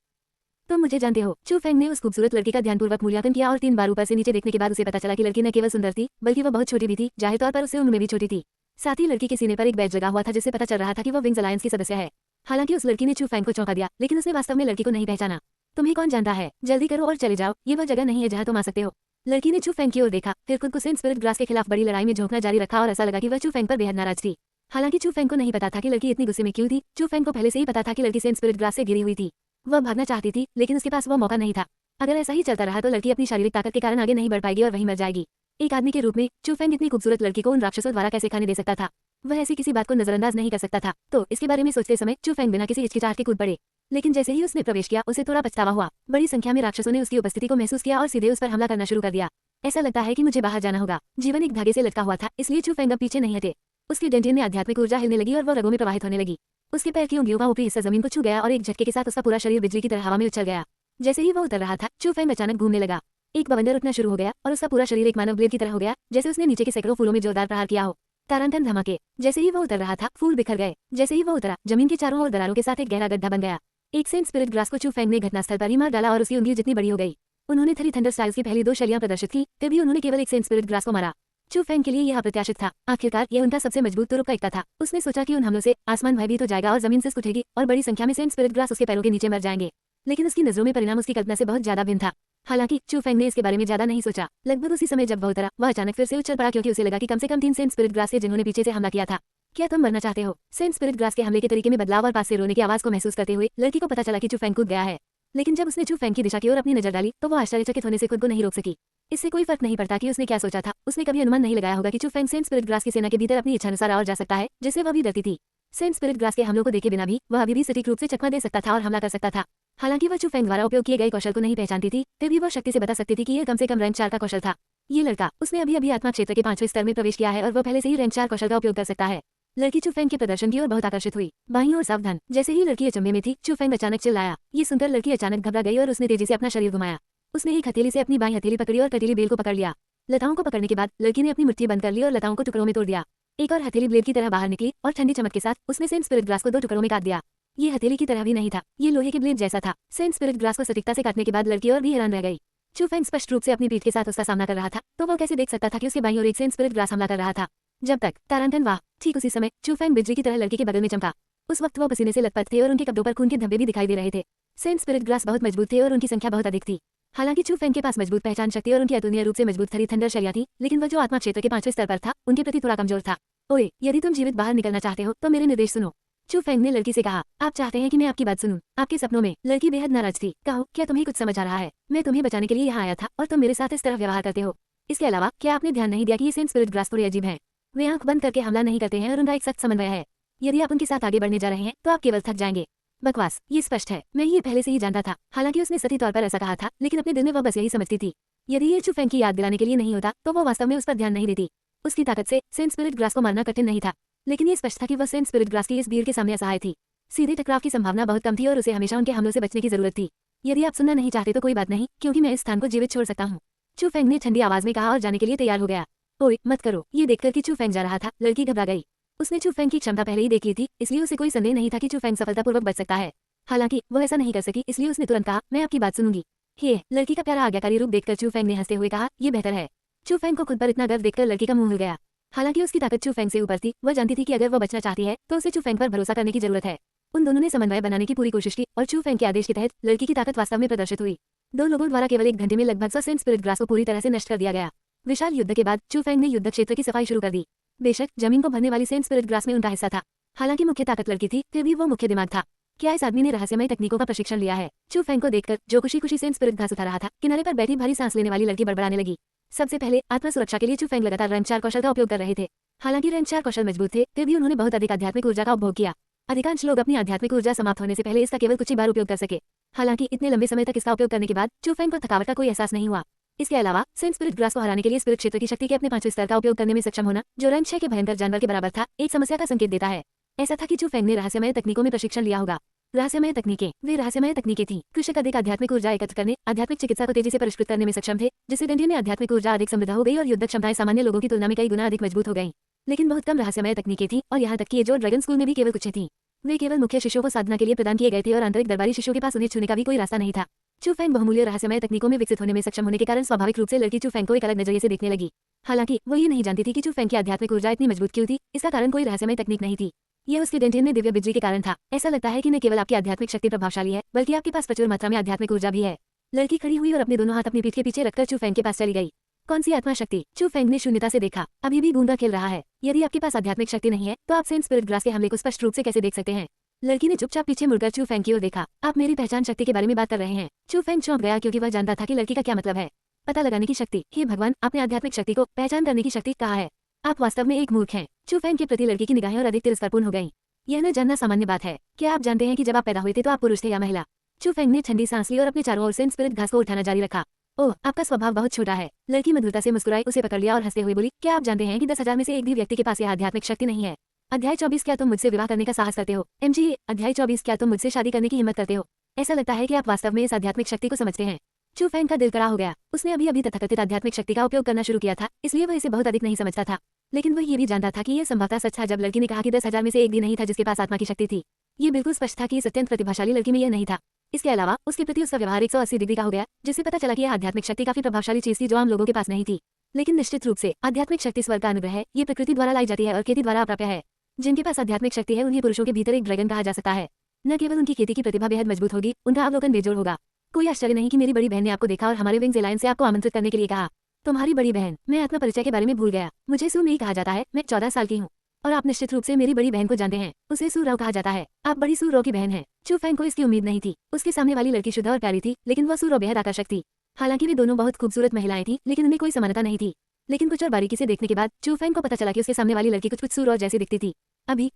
तुम मुझे जानते हो। चू फेंग ने उस खूबसूरत लड़की का ध्यानपूर्वक मूल्यांकन किया और 3 बार ऊपर से नीचे देखने के बाद उसे पता चला कि लड़की न केवल सुंदर थी बल्कि वह बहुत छोटी भी थी, जाहिर तौर पर उससे उम्र में भी छोटी थी। साथ ही लड़की के सीने पर एक बैज लगा हुआ था जिससे पता चल रहा था कि वह विंग्स अलायंस की सदस्य है। हालांकि उस लड़की ने चू फेंग को चौंका दिया, लेकिन उसने वास्तव में लड़की को नहीं पहचाना। तुम्हें कौन जानता है, जल्दी करो और चले जाओ, ये वह जगह नहीं है जहाँ तुम आ सकते हो। लड़की ने चू फेंग की ओर देखा, फिर खुद को सेंट स्पिरिट ग्रास के खिलाफ बड़ी लड़ाई में झोंकना जारी रखा और ऐसा लगा कि वह चू फेंग पर बेहद नाराज थी। हालांकि चू फेंग को नहीं पता था कि लड़की इतनी गुस्से में क्यों थी। चू फेंग को पहले से ही पता था कि लड़की सेंट स्पिरिट ग्रास से गिरी हुई थी। वह भागना चाहती थी, लेकिन उसके पास वह मौका नहीं था। अगर ऐसा ही चलता रहा तो लड़की अपनी शारीरिक ताकत के कारण आगे नहीं बढ़ पाएगी और वहीं मर जाएगी। एक आदमी के रूप में चू फेंग इतनी खूबसूरत लड़की को उन राक्षसों द्वारा कैसे खाने दे सकता था। वह ऐसी किसी बात को नजरअंदाज नहीं कर सकता था। तो इसके बारे में सोचते समय चू फेंग बिना किसी हिचकिचाहट के कूद पड़े। लेकिन जैसे ही उसने प्रवेश किया उसे थोड़ा पछतावा हुआ। बड़ी संख्या में राक्षसों ने उसकी उपस्थिति को महसूस किया और सीधे उस पर हमला करना शुरू कर दिया। ऐसा लगता है कि मुझे बाहर जाना होगा। जीवन एक धागे से लटका हुआ था, इसलिए चू फेंग अब पीछे नहीं हटे। उसकी डंडियों में आध्यात्मिक ऊर्जा हिलने लगी और वह रगों में प्रवाहित होने लगी। उसके पैर की उंगलियों का ऊपरी हिस्सा जमीन को छू गया और एक झटके के साथ उसका पूरा शरीर बिजली की तरह हवा में उछल गया। जैसे ही वह उतर रहा था, चू फेंग अचानक घूमने लगा। एक बवंडर उठना शुरू हो गया और उसका पूरा शरीर एक मानव ब्लेड की तरह हो गया, जैसे उसने नीचे के सैकड़ों फूलों में जोरदार प्रहार किया हो। तारांतन धमाके। जैसे ही वह उतर रहा था, फूल बिखर गए। जैसे ही वह उतरा, जमीन के चारों ओर दरारों के साथ एक गहरा गड्ढा बन गया। एक सेंट स्पिरिट ग्रास को चू फेंग ने घटनास्थल पर ही मार डाला और उसकी उंगली जितनी बड़ी हो गई। उन्होंने थ्री थंडर स्टाइल्स की पहली 2 शैलियां प्रदर्शित की, फिर भी उन्होंने केवल एक सेंट स्पिरिट ग्रास को मारा। चू फेंग के लिए यह अप्रत्याशित था। आखिरकार यह उनका सबसे मजबूत तुरुप का एकता था। उसने सोचा कि उन हमलों से आसमान भयभीत हो जाएगा और जमीन सिसक उठेगी और बड़ी संख्या में सेंट स्पिरिट ग्रास उसके पैरों के नीचे मर जाएंगे। लेकिन उसकी नजरों में परिणाम उसकी कल्पना से बहुत ज्यादा भिन्न था। हालांकि चू फेंग ने इसके बारे में ज्यादा नहीं सोचा। लगभग उसी समय जब वह उतरा, वह अचानक फिर से उछल पड़ा क्योंकि उसे लगा कि कम से कम 3 सेंट स्पिरिट ग्रास थे जिन्होंने पीछे से हमला किया था। क्या तुम मरना चाहते हो? सेंट स्पिरिट ग्रास के हमले के तरीके में बदलाव और पास से रोने की आवाज को महसूस करते हुए लड़की को पता चला कि चू फेंग कूद गया है। लेकिन जब उसने चू फेंग की दिशा की ओर अपनी नजर डाली तो वो आश्चर्यचकित होने से खुद को नहीं रोक सकी। इससे कोई फर्क नहीं पड़ता कि उसने क्या सोचा था। उसने कभी अनुमान नहीं लगाया होगा कि चू फेंग सेंट स्पिरिट ग्रास की सेना के भीतर अपनी इच्छानुसार और जा सकता है, जिससे वह भी डरती थी। सेंट स्पिरिट ग्रास के हमलों को देखे बिना भी वह अभी भी सटीक रूप से चकमा दे सकता था और हमला कर सकता था। हालांकि वह चू फेंग द्वारा उपयोग किए गए कौशल को नहीं पहचानती थी, फिर भी वह शक्ति से बता सकती थी कि यह कम से कम रैंक 4 का कौशल था। ये लड़का, उसने अभी आत्मा क्षेत्र के 5वें स्तर में प्रवेश किया है और वह पहले से ही रैंक 4 कौशल का उपयोग कर सकता है। लड़की चू फेंग के प्रदर्शन की ओर बहुत आकर्षित हुई। बाईं ओर सावधान। जैसे ही लड़की अचंभे में थी, चू फेंग अचानक चिल्लाया। ये सुनकर लड़की अचानक घबरा गई और उसने तेजी से अपना शरीर घुमाया। उसने एक हथेली से अपनी बाईं हथेली पकड़ी और कटीली बेल को पकड़ लिया। लताओं को पकड़ने के बाद लड़की ने अपनी मुट्ठी बंद कर ली और लताओं को टुकड़ों में तोड़ दिया। एक और हथेली ब्लेड की तरह बाहर निकली और ठंडी चमक के साथ उसने सेंट स्पिरिट ग्रास को 2 टुकड़ों में काट दिया। ये हथेली की तरह भी नहीं था, ये लोहे के ब्लेड जैसा था। सेंट स्पिरिट ग्रास को सटीकता से काटने के बाद लड़की और भी हैरान रह गई। चू फेंग स्पष्ट रूप से अपनी पीठ के साथ उसका सामना कर रहा था, तो वो कैसे देख सकता था कि उसके बाईं ओर एक सेंट स्पिरिट ग्रास हमला कर रहा था। जब तक तारांतन वाह। ठीक उसी समय चू फेंग बिजली की तरह लड़की के बगल में चमका। उस वक्त वो पसीने से लथपथ थे और उनके कपड़ों पर खून के धब्बे भी दिखाई दे रहे थे। सेंट स्पिरिट ग्रास बहुत मजबूत थे और उनकी संख्या बहुत अधिक थी। हालांकि चू फेंग के पास मजबूत पहचान शक्ति और उनकी अतुलनीय रूप से मजबूत थ्री थंडर शैलियां थी, लेकिन वह जो आत्मा क्षेत्र के 5वें स्तर पर था, उनके प्रति थोड़ा कमजोर था। ओए, यदि तुम जीवित बाहर निकलना चाहते हो तो मेरे निर्देश सुनो। चू फेंग ने लड़की से कहा, आप चाहते हैं कि मैं आपकी बात सुनूं? आपके सपनों में लड़की बेहद नाराज थी। कहो, क्या तुम्हें कुछ समझ आ रहा है? मैं तुम्हें बचाने के लिए यहाँ आया था और तुम मेरे साथ इस तरह व्यवहार करते हो। इसके अलावा क्या आपने ध्यान नहीं दिया कि ये सेंट स्पिरिट ग्रास थोड़े अजीब हैं? वे आंख बंद करके हमला नहीं करते हैं और उनका एक सख्त समन्वय है। यदि आप उनके साथ आगे बढ़ने जा रहे हैं तो आप केवल थक जाएंगे। बकवास, ये स्पष्ट है। मैं ये पहले से ही जानता था। हालांकि उसने सही तौर पर ऐसा कहा था, लेकिन अपने दिल में वह बस यही समझती थी। यदि ये चू फेंग की याद दिलाने के लिए नहीं होता तो वो वास्तव में उस पर ध्यान नहीं देती। उसकी ताकत से सेंट स्पिरिट ग्रास को मारना कठिन नहीं था, लेकिन ये स्पष्ट था कि वह सेंट स्पिरिट ग्रास की इस भीड़ के सामने असहाय थी। सीधे टकराव की संभावना बहुत कम थी और उसे हमेशा उनके हमलों से बचने की जरूरत थी। यदि आप सुनना नहीं चाहते तो कोई बात नहीं, क्योंकि मैं इस स्थान को जीवित छोड़ सकता हूँ। चू फेंग ने ठंडी आवाज में कहा और जाने के लिए तैयार हो गया। ओए, मत करो। ये देखकर कि चू फेंग जा रहा था, लड़की घबरा गई। उसने चू फेंग की क्षमता पहले ही देख ली थी, इसलिए उसे कोई संदेह नहीं था कि चू फेंग सफलतापूर्वक बच सकता है। हालांकि वो ऐसा नहीं कर सकी, इसलिए उसने तुरंत कहा, मैं आपकी बात सुनूंगी। हे, लड़की का प्यारा आज्ञाकारी रूप देखकर चू फेंग ने हंसते हुए कहा, ये बेहतर है। चू फेंग को खुद पर इतना गर्व देखकर लड़की का मुंह हिल गया। हालांकि उसकी ताकत चू फेंग से ऊपर थी, वह जानती थी कि अगर वो बचना चाहती है तो उसे चू फेंग पर भरोसा करने की जरूरत है। उन दोनों ने समन्वय बनाने की पूरी कोशिश की और चू फेंग के आदेश के तहत लड़की की ताकत वास्तव में प्रदर्शित हुई। 2 लोगों द्वारा केवल 1 घंटे में लगभग 100 सेंट स्पिरिट ग्रास को पूरी तरह से नष्ट कर दिया गया। विशाल युद्ध के बाद चू फेंग ने युद्ध क्षेत्र की सफाई शुरू कर दी। बेशक जमीन को भरने वाली सेंट स्पिरिट ग्रास में उनका हिस्सा था। हालांकि मुख्य ताकत लड़की थी, फिर भी वो मुख्य दिमाग था। क्या इस आदमी ने रहस्यमय तकनीकों का प्रशिक्षण लिया है? चू फेंग को देखकर जो खुशी सेंट स्पिरिट घास उठा रहा था, किनारे पर बैठी भारी सांस लेने वाली लड़की बड़बड़ाने लगी। सबसे पहले आत्मा सुरक्षा के लिए चू फेंग लगातार रैंक 4 कौशल का उपयोग कर रहे थे। हालांकि रैंक 4 कौशल मजबूत थे, फिर भी उन्होंने बहुत अधिक आध्यात्मिक ऊर्जा का उपभोग किया। अधिकांश लोग अपनी आध्यात्मिक ऊर्जा समाप्त होने से पहले इसका केवल कुछ ही बार उपयोग कर सके। हालांकि इतने लंबे समय तक इसका उपयोग करने के बाद चू फेंग को थकावट का कोई एहसास नहीं हुआ। इसके अलावा सेंट स्पिरिट ग्रास को हराने के लिए स्पिरिट क्षेत्र की शक्ति के अपने 5वें स्तर का उपयोग करने में सक्षम होना, जो रैंक 6 के भयंकर जानवर के बराबर था, एक समस्या का संकेत देता है। ऐसा था कि चू फेंग ने रहस्यमय तकनीकों में प्रशिक्षण लिया होगा। रहस्यमय तकनीकें। वे रहस्यमय तकनीकें थीं। कृषक अधिक आध्यात्मिक ऊर्जा एकत्र करने, आध्यात्मिक चिकित्सा को तेजी से परिष्कृत करने में सक्षम थे, जिससे डेंटियन में आध्यात्मिक ऊर्जा अधिक समृद्ध हो गई और युद्धक क्षमताएं सामान्य लोगों की तुलना में कई गुना अधिक मजबूत हो गईं। लेकिन बहुत कम रहस्यमय तकनीकें थीं और यहाँ तक कि ये जो ड्रैगन स्कूल में भी केवल कुछ थीं। वे केवल मुख्य शिष्यों को साधना के लिए प्रदान किए गए थे और आंतरिक दरबारी शिष्यों के पास उन्हें छूने का भी कोई रास्ता नहीं था। चू फेंग बहुमूल्य रहस्यमय तकनीकों में विकसित होने में सक्षम होने के कारण स्वाभाविक रूप से लड़की चू फेंग को एक अलग नजरिए से देखने लगी। हालांकि वो ये नहीं जानती थी कि चू फेंग की आध्यात्मिक ऊर्जा इतनी मजबूत क्यों थी। इसका कारण कोई रहस्यमय तकनीक नहीं थी, यह उसके डेंटियन में दिव्य बिजली के कारण था। ऐसा लगता है कि न केवल आपकी आध्यात्मिक शक्ति प्रभावशाली है, बल्कि आपके पास प्रचुर मात्रा में आध्यात्मिक ऊर्जा भी है। लड़की खड़ी हुई और अपने दोनों हाथ अपनी पीठ के पीछे रखकर चू फेंग के पास चली गई। कौन सी आत्मा शक्ति? चू फेंग ने शून्यता से देखा। अभी भी गूंगा खेल रहा है। यदि आपके पास आध्यात्मिक शक्ति नहीं है तो आप सेंट स्पिरिट ग्रास के हमले को स्पष्ट रूप से कैसे देख सकते हैं? लड़की ने चुपचाप पीछे मुड़कर चू फेंग की ओर देखा। आप मेरी पहचान शक्ति के बारे में बात कर रहे हैं? चू फेंग चौंक गया क्योंकि वह जानता था कि लड़की का क्या मतलब है। पता लगाने की शक्ति। हे भगवान, आपने आध्यात्मिक शक्ति को पहचान करने की शक्ति कहा है। आप वास्तव में एक मूर्ख हैं। चू फेंग के प्रति लड़की की निगाहें और अधिक तिरस्कारपूर्ण हो गईं। यह न जानना सामान्य बात है। क्या आप जानते हैं कि जब आप पैदा हुए थे तो आप पुरुष थे या महिला? चू फेंग ने ठंडी सांस ली और अपने चारों ओर सेंट स्पिरिट घास को उठाना जारी रखा। ओह, आपका स्वभाव बहुत छोटा है। लड़की मधुरता से मुस्कुराई, उसे पकड़ लिया और हंसते हुए बोली, क्या आप जानते हैं कि 10,000 में से एक भी व्यक्ति के पास यह आध्यात्मिक शक्ति नहीं है? अध्याय 24। क्या तुम मुझसे विवाह करने का साहस करते हो? MG, अध्याय 24। क्या तुम मुझसे शादी करने की हिम्मत करते हो? ऐसा लगता है कि आप वास्तव में इस आध्यात्मिक शक्ति को समझते हैं। चू फेंग का दिल कड़ा हो गया। उसने अभी अभी तथाकथित आध्यात्मिक शक्ति का उपयोग करना शुरू किया था, इसलिए वह इसे बहुत अधिक नहीं समझता था। लेकिन वह ये भी जानता था कि यह संभवतः सच था जब लड़की ने कहा कि 10,000 में से एक भी नहीं था जिसके पास आत्मा की शक्ति थी। ये बिल्कुल स्पष्ट था कि इस अत्यंत प्रतिभाशाली लड़की में यह नहीं था। इसके अलावा उसके प्रति उसका व्यवहार 180 डिग्री का हो गया, जिससे पता चला कि यह आध्यात्मिक शक्ति काफी प्रभावशाली चीज थी जो आम लोगों के पास नहीं थी। लेकिन निश्चित रूप से आध्यात्मिक शक्ति स्वर्ग का अनुग्रह है। ये प्रकृति द्वारा लाई जाती है और खेती द्वारा अप्राप्य है। जिनके पास आध्यात्मिक शक्ति है उन्हें पुरुषों के भीतर एक ड्रैगन कहा जा सकता है। न केवल उनकी खेती की प्रतिभा बेहद मजबूत होगी, उनका अवलोकन बेजोड़ होगा। कोई आश्चर्य नहीं कि मेरी बड़ी बहन ने आपको देखा और हमारे विंग्स एलायंस से आपको आमंत्रित करने के लिए कहा। तुम्हारी बड़ी बहन? मैं आत्मा परिचय के बारे में भूल गया। मुझे सू मेई कहा जाता है। मैं 14 साल की हूँ और आप निश्चित रूप से मेरी बड़ी बहन को जानते हैं। उसे सू राव कहा जाता है। आप बड़ी सू राव की बहन हैं। चू फेंग को इसकी उम्मीद नहीं थी। उसके सामने वाली लड़की शुद्ध और प्यारी थी, लेकिन वह सू राव बेहद आकर्षक थी। हालांकि वे दोनों बहुत खूबसूरत महिलाएं थीं, लेकिन उनमें कोई समानता नहीं थी। लेकिन कुछ और बारीकी से देखने के बाद चू फेंग को पता चला कि उसके सामने वाली लड़की कुछ सू राव जैसी दिखती थी।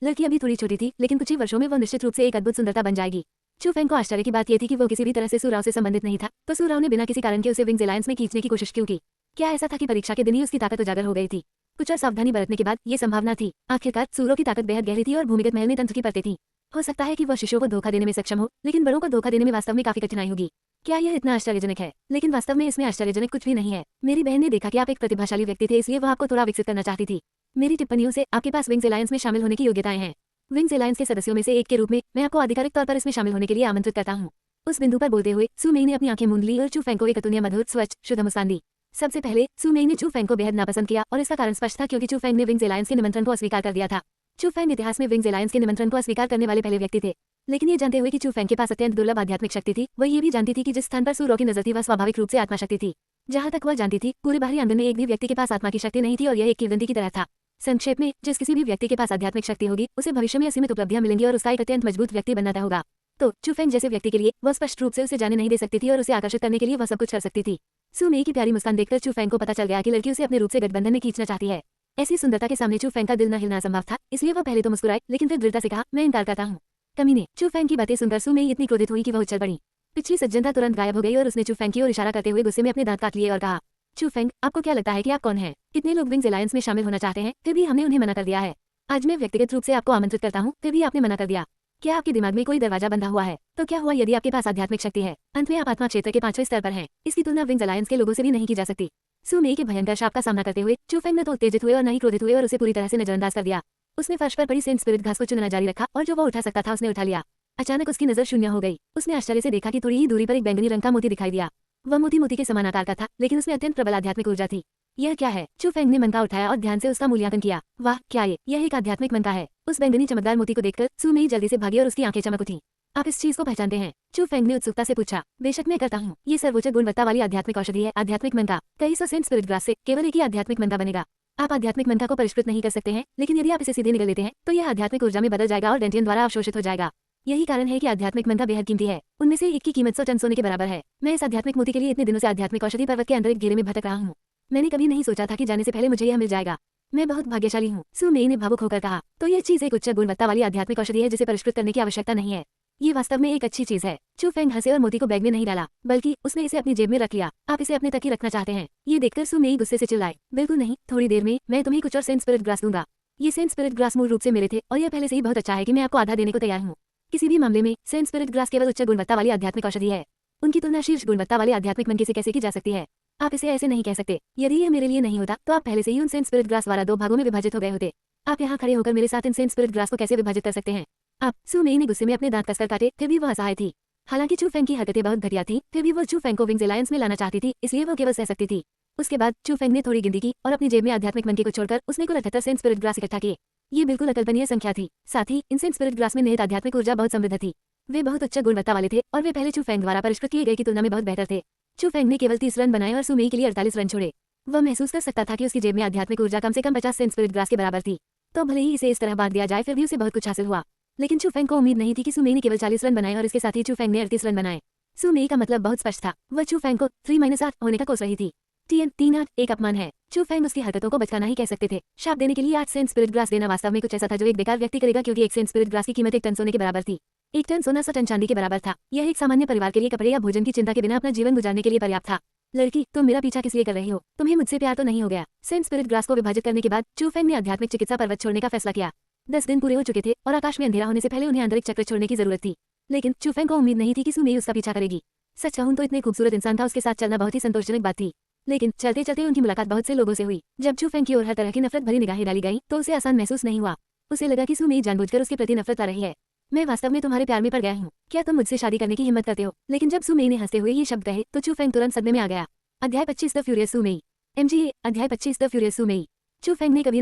लड़की अभी थोड़ी छोटी थी, लेकिन कुछ ही वर्षों में वह निश्चित रूप से एक अद्भुत सुंदरता बन जाएगी। चू फेंग को आश्चर्य की बात यह थी कि वो किसी भी तरह से सू राव से संबंधित नहीं था, तो सू राव ने बिना किसी कारण के उसे विंग्स एलायंस में खींचने की कोशिश क्यों की? क्या ऐसा था कि परीक्षा के दिन ही उसकी ताकत उजागर हो गई थी? कुछ और सावधानी बरतने के बाद ये संभावना थी। आखिरकार सू राव की ताकत बेहद गहरी थी और भूमिगत महल में तंत्र की परतें थीं। हो सकता है कि वह शिष्यों को धोखा देने में सक्षम हो, लेकिन बड़ों को धोखा देने में वास्तव में काफी कठिनाई होगी। क्या यह इतना आश्चर्यजनक है? लेकिन वास्तव में इसमें आश्चर्यजनक कुछ भी नहीं है। मेरी बहन ने देखा कि आप एक प्रतिभाशाली व्यक्ति थे, इसलिए वह आपको थोड़ा विकसित करना चाहती थी। मेरी टिप्पणियों से आपके पास विंग्स एलायंस में शामिल होने की योग्यताएं हैं। विंग्स एलायंस के सदस्यों में से एक के रूप में मैं आपको आधिकारिक तौर पर इसमें शामिल होने के लिए आमंत्रित करता हूँ। उस बिंदु पर बोलते हुए सू मेई ने अपनी आंखें मूंद ली और चू फेंग को एक अतुलनीय मधुर, स्वच्छ, शुद्ध मुस्कान दी। सबसे पहले सू मेई ने चू फेंग को बेहद नापसंद किया और इसका कारण स्पष्ट था क्योंकि चू फेंग ने विंग्स एलायंस के निमंत्रण को अस्वीकार कर दिया था। चू फेंग इतिहास में विंग्स एलायंस के निमंत्रण को अस्वीकार करने वाले पहले व्यक्ति थे। लेकिन ये जानते हुए कि चू फेंग के पास अत्यंत दुर्लभ आध्यात्मिक शक्ति थी, वह ये भी जानती थी कि जिस स्थान पर सू राव की नजर थी वह स्वाभाविक रूप से आत्मा शक्ति थी। जहां तक वह जानती थी, पूरे बाहरी आंगन में एक भी व्यक्ति के पास आत्मा की शक्ति नहीं थी और यह एक किंवदंती की तरह था। संक्षेप में, जिस किसी भी व्यक्ति के पास आध्यात्मिक शक्ति होगी उसे भविष्य में असीमित उपलब्धियां मिलेंगी और उसका एक अत्यंत मजबूत व्यक्ति बनना होगा। तो चू फेंग जैसे व्यक्ति के लिए वह स्पष्ट रूप से उसे जाने नहीं दे सकती थी और उसे आकर्षित करने के लिए वह सब कुछ कर सकती थी। सू मेई की प्यारी मुस्कान देखकर चू फेंग को पता चल गया कि लड़की उसे अपने रूप से गठबंधन में खींचना चाहती है। ऐसी सुंदरता के सामने चू फेंग का दिल न हिलना संभव था, इसलिए वह पहले तो मुस्कुराई, लेकिन फिर दृढ़ता से कहा, मैं इनकार करता हूँ। कमीने। चू फेंग की बातें सुनकर सू मेई इतनी क्रोधित हुई कि वह उछल पड़ी। पिछली सज्जनता तुरंत गायब हो गई और उसने चू फेंग की ओर इशारा करते हुए गुस्से में अपने दांत काट लिए और कहा, चू फेंग, आपको क्या लगता है कि आप कौन हैं? कितने लोग विंग्स एलायंस में शामिल होना चाहते हैं, फिर भी हमने उन्हें मना कर दिया है। आज मैं व्यक्तिगत रूप से आपको आमंत्रित करता हूँ, फिर भी आपने मना कर दिया। क्या आपके दिमाग में कोई दरवाजा बंधा हुआ है? तो क्या हुआ यदि आपके पास आध्यात्मिक शक्ति है? अंत में आप आत्मा क्षेत्र के 5वें स्तर पर हैं। इसकी तुलना विंग्स एलायंस के लोगों से भी नहीं की जा सकती। सू मेई के भयंकर शाप का सामना करते हुए चू फेंग न तो उत्तेजित हुए और न ही क्रोधित हुए और उसे पूरी तरह से नजरअंदाज कर दिया। उसने फर्श पर पड़ी सेंट स्पिरिट घास को चुनना जारी रखा और जो वो उठा सकता था उसने उठा लिया। अचानक उसकी नजर शून्य हो गई। उसने आश्चर्य से देखा कि थोड़ी ही दूरी पर एक बैंगनी रंग का मोती दिखाई दिया। वह मोती मोती के समान आकार का था, लेकिन उसमें अत्यंत प्रबल आध्यात्मिक ऊर्जा थी। यह क्या है? चू फेंग ने मन का उठाया और ध्यान से उसका मूल्यांकन किया। वाह, क्या यह एक आध्यात्मिक मन का है। उस बैंगनी चमकदार मोती को देखकर सू मेई जल्दी से भागी और उसकी आंखें चमक उठी। आप इस चीज को पहचानते हैं? चू फेंग ने उत्सुकता से पूछा। बेशक मैं करता हूँ। ये सर्वोच्च गुणवत्ता वाली आध्यात्मिक औषधि है, आध्यात्मिक मन का। कई सौ सेंट स्पिरिट ग्रास से केवल एक ही आध्यात्मिक मन का बनेगा। आप आध्यात्मिक मन का को परिष्कृत नहीं कर सकते हैं, लेकिन यदि आप इसे सीधे निगल लेते हैं तो यह आध्यात्मिक ऊर्जा में बदल जाएगा और डेंटियन द्वारा अवशोषित हो जाएगा। यही कारण है कि आध्यात्मिक मन का बेहद कीमती है। उनमें से एक की कीमत 100 टन सोने के बराबर है। मैं इस आध्यात्मिक मोती के लिए इतने दिनों से आध्यात्मिक औषधि पर्वत के अंदर एक घेरे में भटक रहा हूँ। मैंने कभी नहीं सोचा था कि जाने से पहले मुझे यह मिल जाएगा। मैं बहुत भाग्यशाली हूँ। सू मेई ने भावुक होकर कहा। तो यह चीज एक उच्च गुणवत्ता वाली आध्यात्मिक औषधि है जिसे परिष्कृत करने की आवश्यकता नहीं है। ये वास्तव में एक अच्छी चीज है। चू फेंग हंसे और मोती को बैग में नहीं डाला, बल्कि उसने इसे अपनी जेब में रख लिया। आप इसे अपने तक ही रखना चाहते हैं? ये देखकर सू मेई गुस्से से चिल्लाए। बिल्कुल नहीं, थोड़ी देर में मैं तुम्हें कुछ और सेंट स्पिरिट ग्रास दूंगा। ये सेंट स्पिरिट ग्रास मूल रूप से मेरे थे और यह पहले से ही बहुत अच्छा है कि मैं आपको आधा देने को तैयार हूँ। किसी भी मामले में सेंट स्पिरिट ग्रास केवल उच्च गुणवत्ता वाली आध्यात्मिक औषधि है। उनकी तुलना शीर्ष गुणवत्ता वाले आध्यात्मिक मनके से कैसे की जा सकती है? आप इसे ऐसे नहीं कह सकते। यदि यह मेरे लिए नहीं होता तो आप पहले से ही उन सेंट स्पिरिट ग्रास द्वारा 2 भागों में विभाजित हो गए होते। आप यहाँ खड़े होकर मेरे साथ इन सेंट स्पिरिट ग्रास को कैसे विभाजित कर सकते हैं? आप सु मेई ने गुस्से में अपने दांत कसकर काटे, फिर भी वह असहाय थी। हालांकि चू फेंग की हरकतें बहुत घटिया थी, फिर भी वो चू फेंग को विंग्स अलायंस में लाना चाहती थी, इसलिए वो केवल सह सकती थी। उसके बाद चू फेंग ने थोड़ी गिनती की और अपनी जेब में आध्यात्मिक मनके को छोड़कर उसने कुल 78 सेंट स्पिरिट ग्रास इकट्ठा किए। ये बिल्कुल अकल्पनीय संख्या थी। साथ ही इन सेंट स्पिरिट ग्रास में निहित आध्यात्मिक ऊर्जा बहुत समृद्ध थी। वे बहुत उच्च गुणवत्ता वाले थे और वे पहले चू फेंग द्वारा परिष्कृत किए गए की तुलना में बहुत बेहतर थे। चू फेंग ने केवल 30 रन बनाए और सु मेई के लिए 48 रन छोड़े। वह महसूस कर सकता था कि उसकी जेब में आध्यात्मिक ऊर्जा कम से कम 50 सेंट स्पिरिट ग्रास के बराबर थी। तो भले ही इसे इस तरह बांट दिया जाए, फिर भी उसे बहुत कुछ हासिल हुआ। लेकिन चू फेंग को उम्मीद नहीं थी कि सु मेई ने केवल 40 रन बनाए और इसके साथ ही चू फेंग ने 38 रन बनाए। सु मेई का मतलब बहुत स्पष्ट था। वह चू फेंग को 3-8 होने का कोस रही थी। TN 3-8 एक अपमान है। चू फेंग उसकी हरकतों को बचकाना ही कह सकते थे। शाप देने के लिए 8 सेंट स्पिरिट ग्रास देना वास्तव में कुछ ऐसा था जो एक बेकार व्यक्ति करेगा, क्योंकि 1 सेंट स्पिरिट ग्रास की कीमत 1 टन सोने के बराबर थी। 1 टन सोना 100 टन चांदी के बराबर था। यह एक सामान्य परिवार के लिए कपड़े या भोजन की चिंता के बिना अपना जीवन गुजारने के लिए पर्याप्त था। लड़की, तुम मेरा पीछा किस लिए कर रही हो? तुम्हें मुझसे प्यार तो नहीं हो गया? सेंट स्पिरिट ग्रास को विभाजित करने के बाद चू फेंग ने आध्यात्मिक चिकित्सा पर्वत छोड़ने का फैसला किया। 10 दिन पूरे हो चुके थे और आकाश में अंधेरा होने से पहले उन्हें अंतरिक्ष चक्र छोड़ने की जरूरत थी। लेकिन चू फेंग को उम्मीद नहीं थी कि सु मेई उसका पीछा करेगी। सच कहूं तो इतने खूबसूरत इंसान था, उसके साथ चलना बहुत ही संतोषजनक बात थी। लेकिन चलते चलते उनकी मुलाकात बहुत से लोगों से हुई। जब चू फेंग की ओर हर तरह की नफरत भरी निगाहें डाली गई तो उसे आसान महसूस नहीं हुआ। उसे लगा कि सु मेई जानबूझकर उसके प्रति नफरत आ रही है। मैं वास्तव में तुम्हारे प्यार में पड़ गया हूँ। क्या तुम मुझसे शादी करने की हिम्मत करते हो? लेकिन जब सु मेई ने हंसते हुए ये शब्द कहे तो चू फेंग तुरंत सदमे में आ गया। अध्याय 25 द फ्यूरियस सु मेई। MGA अध्याय 25 द फ्यूरियस सु मेई। चू फेंग ने कभी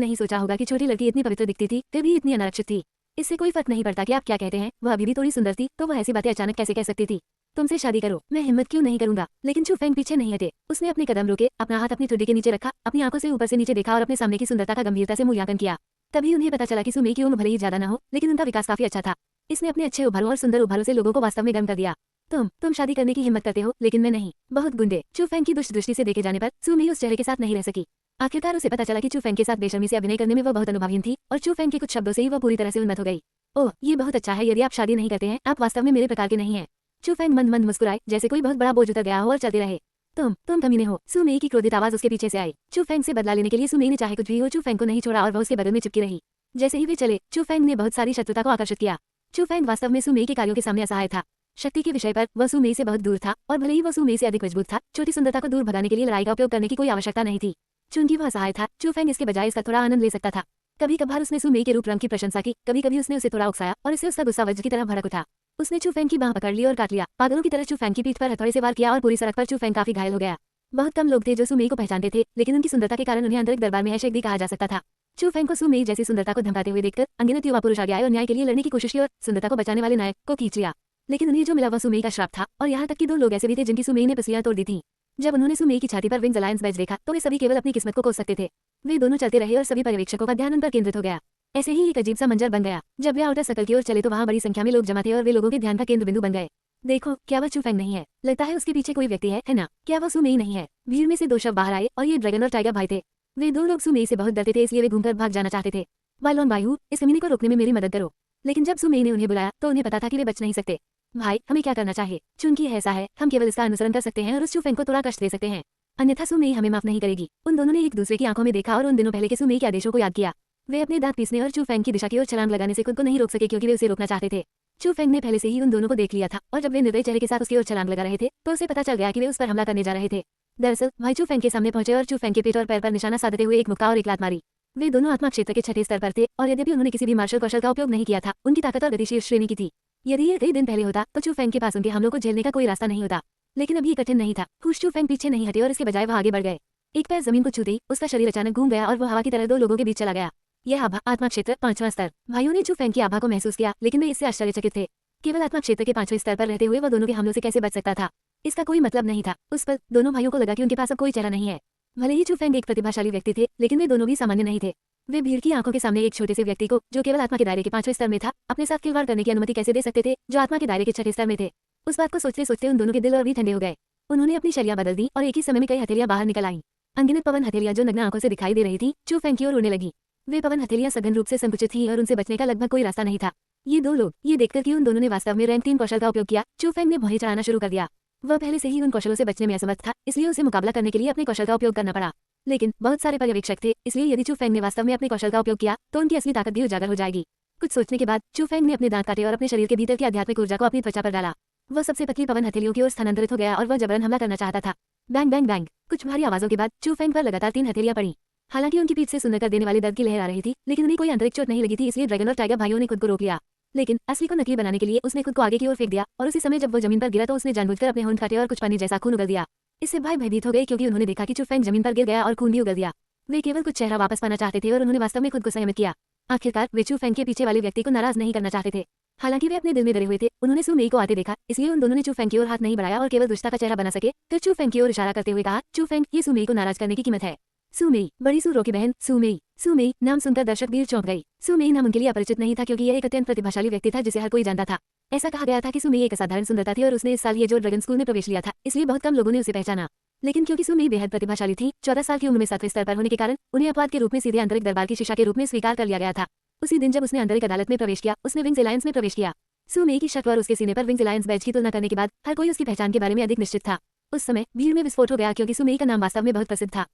नहीं सोचा होगा कि छोटी लड़की इतनी पवित्र दिखती थी, फिर भी इतनी अनारक्षित थी। इससे कोई फर्क नहीं पड़ता कि आप क्या कहते हैं, वह अभी भी थोड़ी सुंदर थी, तो वह ऐसी बातें अचानक कैसे कह सकती थी? तुमसे शादी करो। मैं हिम्मत क्यों नहीं करूंगा? लेकिन चू फेंग पीछे नहीं हटे। उसने अपने कदम रोके, अपना हाथ अपनी ठुड्डी के नीचे रखा, अपनी आंखों से ऊपर से नीचे देखा और अपने सामने की सुंदरता का गंभीरता से मूल्यांकन किया। तभी उन्हें पता चला कि सु मेई की उम्र भले ही ज्यादा न हो, लेकिन उनका विकास काफी अच्छा था। इसने अपने अच्छे उभारों और सुंदर उभारों से लोगों को वास्तव में गर्म कर दिया। तुम शादी करने की हिम्मत करते हो, लेकिन मैं नहीं। बहुत गुंडे। चू फेंग की दुष्ट दृष्टि से देखे जाने पर सु मेई उस चेहरे के साथ नहीं रह सकी। आखिरकार उसे पता चला कि चू फेंग के साथ बेशर्मी से अभिनय करने में वह बहुत अनुभवहीन थी और चू फेंग के कुछ शब्दों से ही वह पूरी तरह से उन्मत्त हो गई। ओह, ये बहुत अच्छा है। यदि आप शादी नहीं करते हैं, आप वास्तव में मेरे प्रकार के नहीं हैं। चू फेंग मंद मंद मुस्कुराए, जैसे कोई बहुत बड़ा बोझ उतर गया हो और चलते रहे। तुम कमीने हो। सु मेई की क्रोधित आवाज उसके पीछे से आई। चू फेंग से बदला लेने के लिए सु मेई ने चाहे कुछ भी हो, चू फेंग को नहीं छोड़ा और वह उसके बगल में चिपकी रही। जैसे ही वे चले, चू फेंग ने बहुत सारी शत्रुता को आकर्षित किया। चू फेंग वास्तव में सु मेई के कार्यों के सामने असहाय था। शक्ति के विषय पर वह सु मेई से बहुत दूर था और भले ही वह सु मेई से अधिक मजबूत था, छोटी सुंदरता को दूर भगाने के लिए लड़ाई का उपयोग करने की कोई आवश्यकता नहीं थी। चूंकि वह असहाय था, चू फेंग इसके बजाय इसका थोड़ा आनंद ले सकता था। कभी कभार उसने सु मेई के रूप रंग की प्रशंसा की, कभी कभी उसने उसे थोड़ा उकसाया और इससे उसका गुस्सा वज्र की तरह भड़क उठा। उसने चू फेंग की बांह पकड़ ली और काट लिया। पागलों की तरह चू फेंग की पीठ पर हथौड़े से वार किया और पूरी सड़क पर चू फेंग काफी घायल हो गया। बहुत कम लोग थे जो सु मेई को पहचानते थे, लेकिन उनकी सुंदरता के कारण उन्हें आंतरिक दरबार में ऐशेक भी कहा जा सकता था। चू फेंग को सु मेई जैसी सुंदरता को धमकाते हुए देखकर अनगिनत युवा पुरुष आगे आए और न्याय के लिए लड़ने की कोशिश की और सुंदरता को बचाने वाले नायक को खींच लिया। लेकिन उन्हें जो मिला वह सु मेई का श्राप था और यहाँ तक कि 2 लोग ऐसे भी थे जिनकी सु मेई ने पसलियां तोड़ दी थी। जब उन्होंने सु मेई की छाती पर विंग्स अलायंस बैज देखा तो वे सभी केवल अपनी किस्मत को कोस सकते थे। वे दोनों चलते रहे और सभी पर्यवेक्षकों का ध्यान उन पर केंद्रित हो गया। ऐसे ही एक अजीब सा मंजर बन गया। जब वे आउटर सर्कल की ओर चले तो वहाँ बड़ी संख्या में लोग जमा थे और वे लोगों के ध्यान का केंद्र बिंदु बन गए। देखो, क्या वह चू फेंग नहीं है? लगता है उसके पीछे कोई व्यक्ति है ना? क्या वह सु मेई नहीं है? भीड़ में से 2 शव बाहर आए और ये ड्रैगन और टाइगर भाई थे। वे 2 लोग सु मेई से बहुत डरते थे, इसलिए वे घूमकर भाग जाना चाहते थे। वाइलोन बायू, इस कमीने को रोकने में मेरी मदद करो। लेकिन जब सु मेई ने उन्हें बुलाया तो उन्हें पता था कि वे बच नहीं सकते। भाई, हमें क्या करना चाहिए? चूंकि ऐसा है, हम केवल इसका अनुसरण कर सकते हैं और उस चू फेंग को थोड़ा कष्ट दे सकते हैं, अन्यथा सु मेई हमें माफ नहीं करेगी। उन दोनों ने एक दूसरे की आंखों में देखा और उन दिनों पहले के सु मेई के आदेशों को याद किया। वे अपने दांत पीसने और चू फेंग की दिशा की ओर छलांग लगाने से खुद को नहीं रोक सके, क्योंकि वे उसे रोकना चाहते थे। चू फेंग ने पहले से ही उन दोनों को देख लिया था और जब वे निर्दयी चेहरे के साथ उसकी ओर छलांग लगा रहे थे तो उसे पता चल गया कि वे उस पर हमला करने जा रहे थे। दरअसल भाई चू फेंग के सामने पहुंचे और चू फेंग के पेट और पैर पर निशाना साधते हुए एक मुक्का और एक लात मारी। वे दोनों आत्मा क्षेत्र के 6ठे स्तर पर थे और यद्यपि उन्होंने किसी भी मार्शल कौशल का उपयोग नहीं किया था, उनकी ताकत और गति शीर्ष श्रेणी की थी। यदि ये कई दिन पहले होता तो चू फेंग के पास उनके हमलों को झेलने का कोई रास्ता नहीं होता, लेकिन अभी कठिन नहीं था। खुश चू फेंग पीछे नहीं हटे और इसके बजाय वह आगे बढ़ गए। एक पैर जमीन को छूते ही उसका शरीर अचानक घूम गया और वह हवा की तरह 2 लोगों के बीच चला गया। यह आभा आत्मा क्षेत्र 5वां स्तर। भाइयों ने चू फेंग की आभा को महसूस किया, लेकिन वे इससे आश्चर्यचकित थे। केवल आत्मा क्षेत्र के 5वें स्तर पर रहते हुए वह दोनों के हमलों से कैसे बच सकता था? इसका कोई मतलब नहीं था। उस पर दोनों भाइयों को लगा कि उनके पास अब कोई चेहरा नहीं है। भले ही चू फेंग एक प्रतिभाशाली व्यक्ति थे, लेकिन वे दोनों भी सामान्य नहीं थे। वे भीड़ की आंखों के सामने एक छोटे से व्यक्ति को, जो केवल आत्मा के दायरे के 5वें स्तर में था, अपने साथ खिलवाड़ करने की अनुमति कैसे दे सकते थे, जो आत्मा के दायरे के 6ठे स्तर में थे? उस बात को सोचते सोचते उन दोनों के दिल और भी ठंडे हो गए। उन्होंने अपनी शैलियां बदल दी और एक ही समय में कई हथेलियां बाहर निकल आईं। अनगिनत पवन हथेलियां जो नग्न आंखों से दिखाई दे रही थी, चू फेंग की ओर उड़ने लगी। वे पवन हथेलियां सघन रूप से संकुचित थीं और उनसे बचने का लगभग कोई रास्ता नहीं था। ये 2 लोग, ये देखकर कि उन दोनों ने वास्तव में रैंक 3 कौशल का उपयोग किया, चू फेंग ने भौहें चढ़ाना शुरू कर दिया। वह पहले से ही उन कौशलों से बचने में असमर्थ था, इसलिए उसे मुकाबला करने के लिए अपने कौशल का उपयोग करना पड़ा। लेकिन बहुत सारे पर्यवेक्षक थे, इसलिए यदि चू फेंग ने वास्तव में अपने कौशल का उपयोग किया तो उनकी असली ताकत भी उजागर हो जाएगी। कुछ सोचने के बाद चू फेंग ने अपने दांत काटे और अपने शरीर के भीतर की आध्यात्मिक ऊर्जा को अपनी त्वचा पर डाला। वह सबसे पतली पवन हथेलियों की ओर स्थानांतरित हो गया और वह जबरन हमला करना चाहता था। बैंग बैंग बैंग, कुछ भारी आवाजों के बाद चू फेंग पर लगातार 3 हथेलियां पड़ी। हालांकि उनकी पीठ से सुंदर कर देने वाली दर्द की लहर आ रही थी, लेकिन उन्हें कोई आंतरिक चोट नहीं लगी थी, इसलिए ड्रैगन और टाइगर भाइयों ने खुद को रोक लिया। लेकिन असली को नकली बनाने के लिए उसने खुद को आगे की ओर फेंक दिया और उसी समय जब वो जमीन पर गिरा तो उसने जानबूझकर अपने होंठ काटे और कुछ पानी जैसा खून उगल दिया। इससे भाई भयभीत हो गए क्योंकि उन्होंने देखा कि चू फेंग जमीन पर गिर गया और खून भी उगल दिया। वे केवल कुछ चेहरा वापस पाना चाहते थे और उन्होंने वास्तव में खुद को संयमित किया। आखिरकार वे चू फेंग के पीछे वाले व्यक्ति को नाराज नहीं करना चाहते थे। हालांकि वे अपने दिल में डरे हुए थे। उन्होंने सू मेई को आते देखा, इसलिए उन दोनों ने चू फेंग की ओर हाथ नहीं बढ़ाया और केवल दुष्टता का चेहरा बना सके। फिर चू फेंग की ओर इशारा करते हुए कहा, चू फेंग, ये सू मेई को नाराज करने की कीमत है। सू मेई, बड़ी सूरों की बहन सू मेई। सू मेई नाम सुनकर दर्शक भीड़ चौंक गई। सू मेई नाम उनके लिए अपरिचित नहीं था क्योंकि यह एक अत्यंत प्रतिभाशाली व्यक्ति था जिसे हर कोई जानता था। ऐसा कहा गया था कि सू मेई एक असाधारण सुंदरता थी और उसने इस साल ये जो ड्रैगन स्कूल में प्रवेश लिया था, इसलिए बहुत कम लोगों ने उसे पहचाना। लेकिन क्योंकि सू मेई बेहद प्रतिभाशाली थी, 14 साल की उम्र में 7वें स्तर पर होने के कारण उन्हें अपवाद के रूप में सीधे आंतरिक दरबार की शिक्षा के रूप में स्वीकार कर लिया गया था। उसी दिन जब उसने आंतरिक अदालत में प्रवेश किया, उसने विंग्स अलायंस में प्रवेश किया। सू मेई की शर्ट और उसके सीने पर विंग्स अलायंस बैज की तुलना करने के बाद हर कोई उसकी पहचान के बारे में अधिक निश्चित था। उस समय भीड़ में विस्फोट हो गया क्योंकि सू मेई का नाम वास्तव में बहुत प्रसिद्ध था।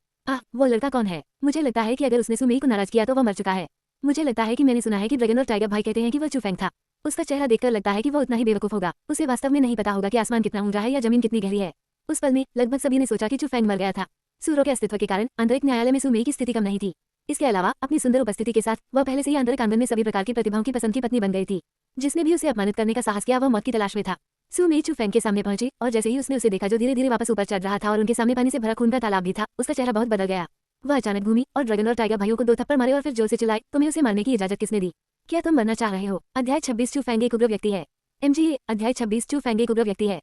वो लड़का कौन है? मुझे लगता है कि अगर उसने सू मेई को नाराज किया तो वह मर चुका है। मुझे लगता है कि मैंने सुना है कि ड्रैगन और टाइगर भाई कहते हैं कि वह चू फेंग था। उसका चेहरा देखकर लगता है कि वो उतना ही बेवकूफ होगा। उसे वास्तव में नहीं पता होगा कि आसमान कितना ऊंचा है या जमीन कितनी गहरी है। उस पल में लगभग सभी ने सोचा कि चू फेंग मर गया था। सूरों के अस्तित्व के कारण आंतरिक न्यायालय में सू मेई की स्थिति कम नहीं थी। इसके अलावा अपनी सुंदर उपस्थिति के साथ वह पहले से ही आंतरिक आंगन में सभी प्रकार की प्रतिभाओं की पसंद की पत्नी बन गई थी। जिसने भी उसे अपमानित करने का साहस किया वह मौत की तलाश में था। सू मेई चू फेंग के सामने पहुंची और जैसे ही उसने उसे देखा जो धीरे धीरे वापस ऊपर चढ़ रहा था और उनके सामने पानी से भरा खून का तालाब भी था, उसका चेहरा बहुत बदल गया। वह अचानक घूमी और ड्रैगन और टाइगर भाइयों को 2 थप्पड़ मारे और फिर जोर से चिल्लाई, तुम्हें उसे मारने की इजाजत किसने दी? क्या तुम मरना चाह रहे हो? अध्याय 26 चू फेंग एक उग्र व्यक्ति है। MGA अध्याय 26 चू फेंग एक उग्र व्यक्ति है।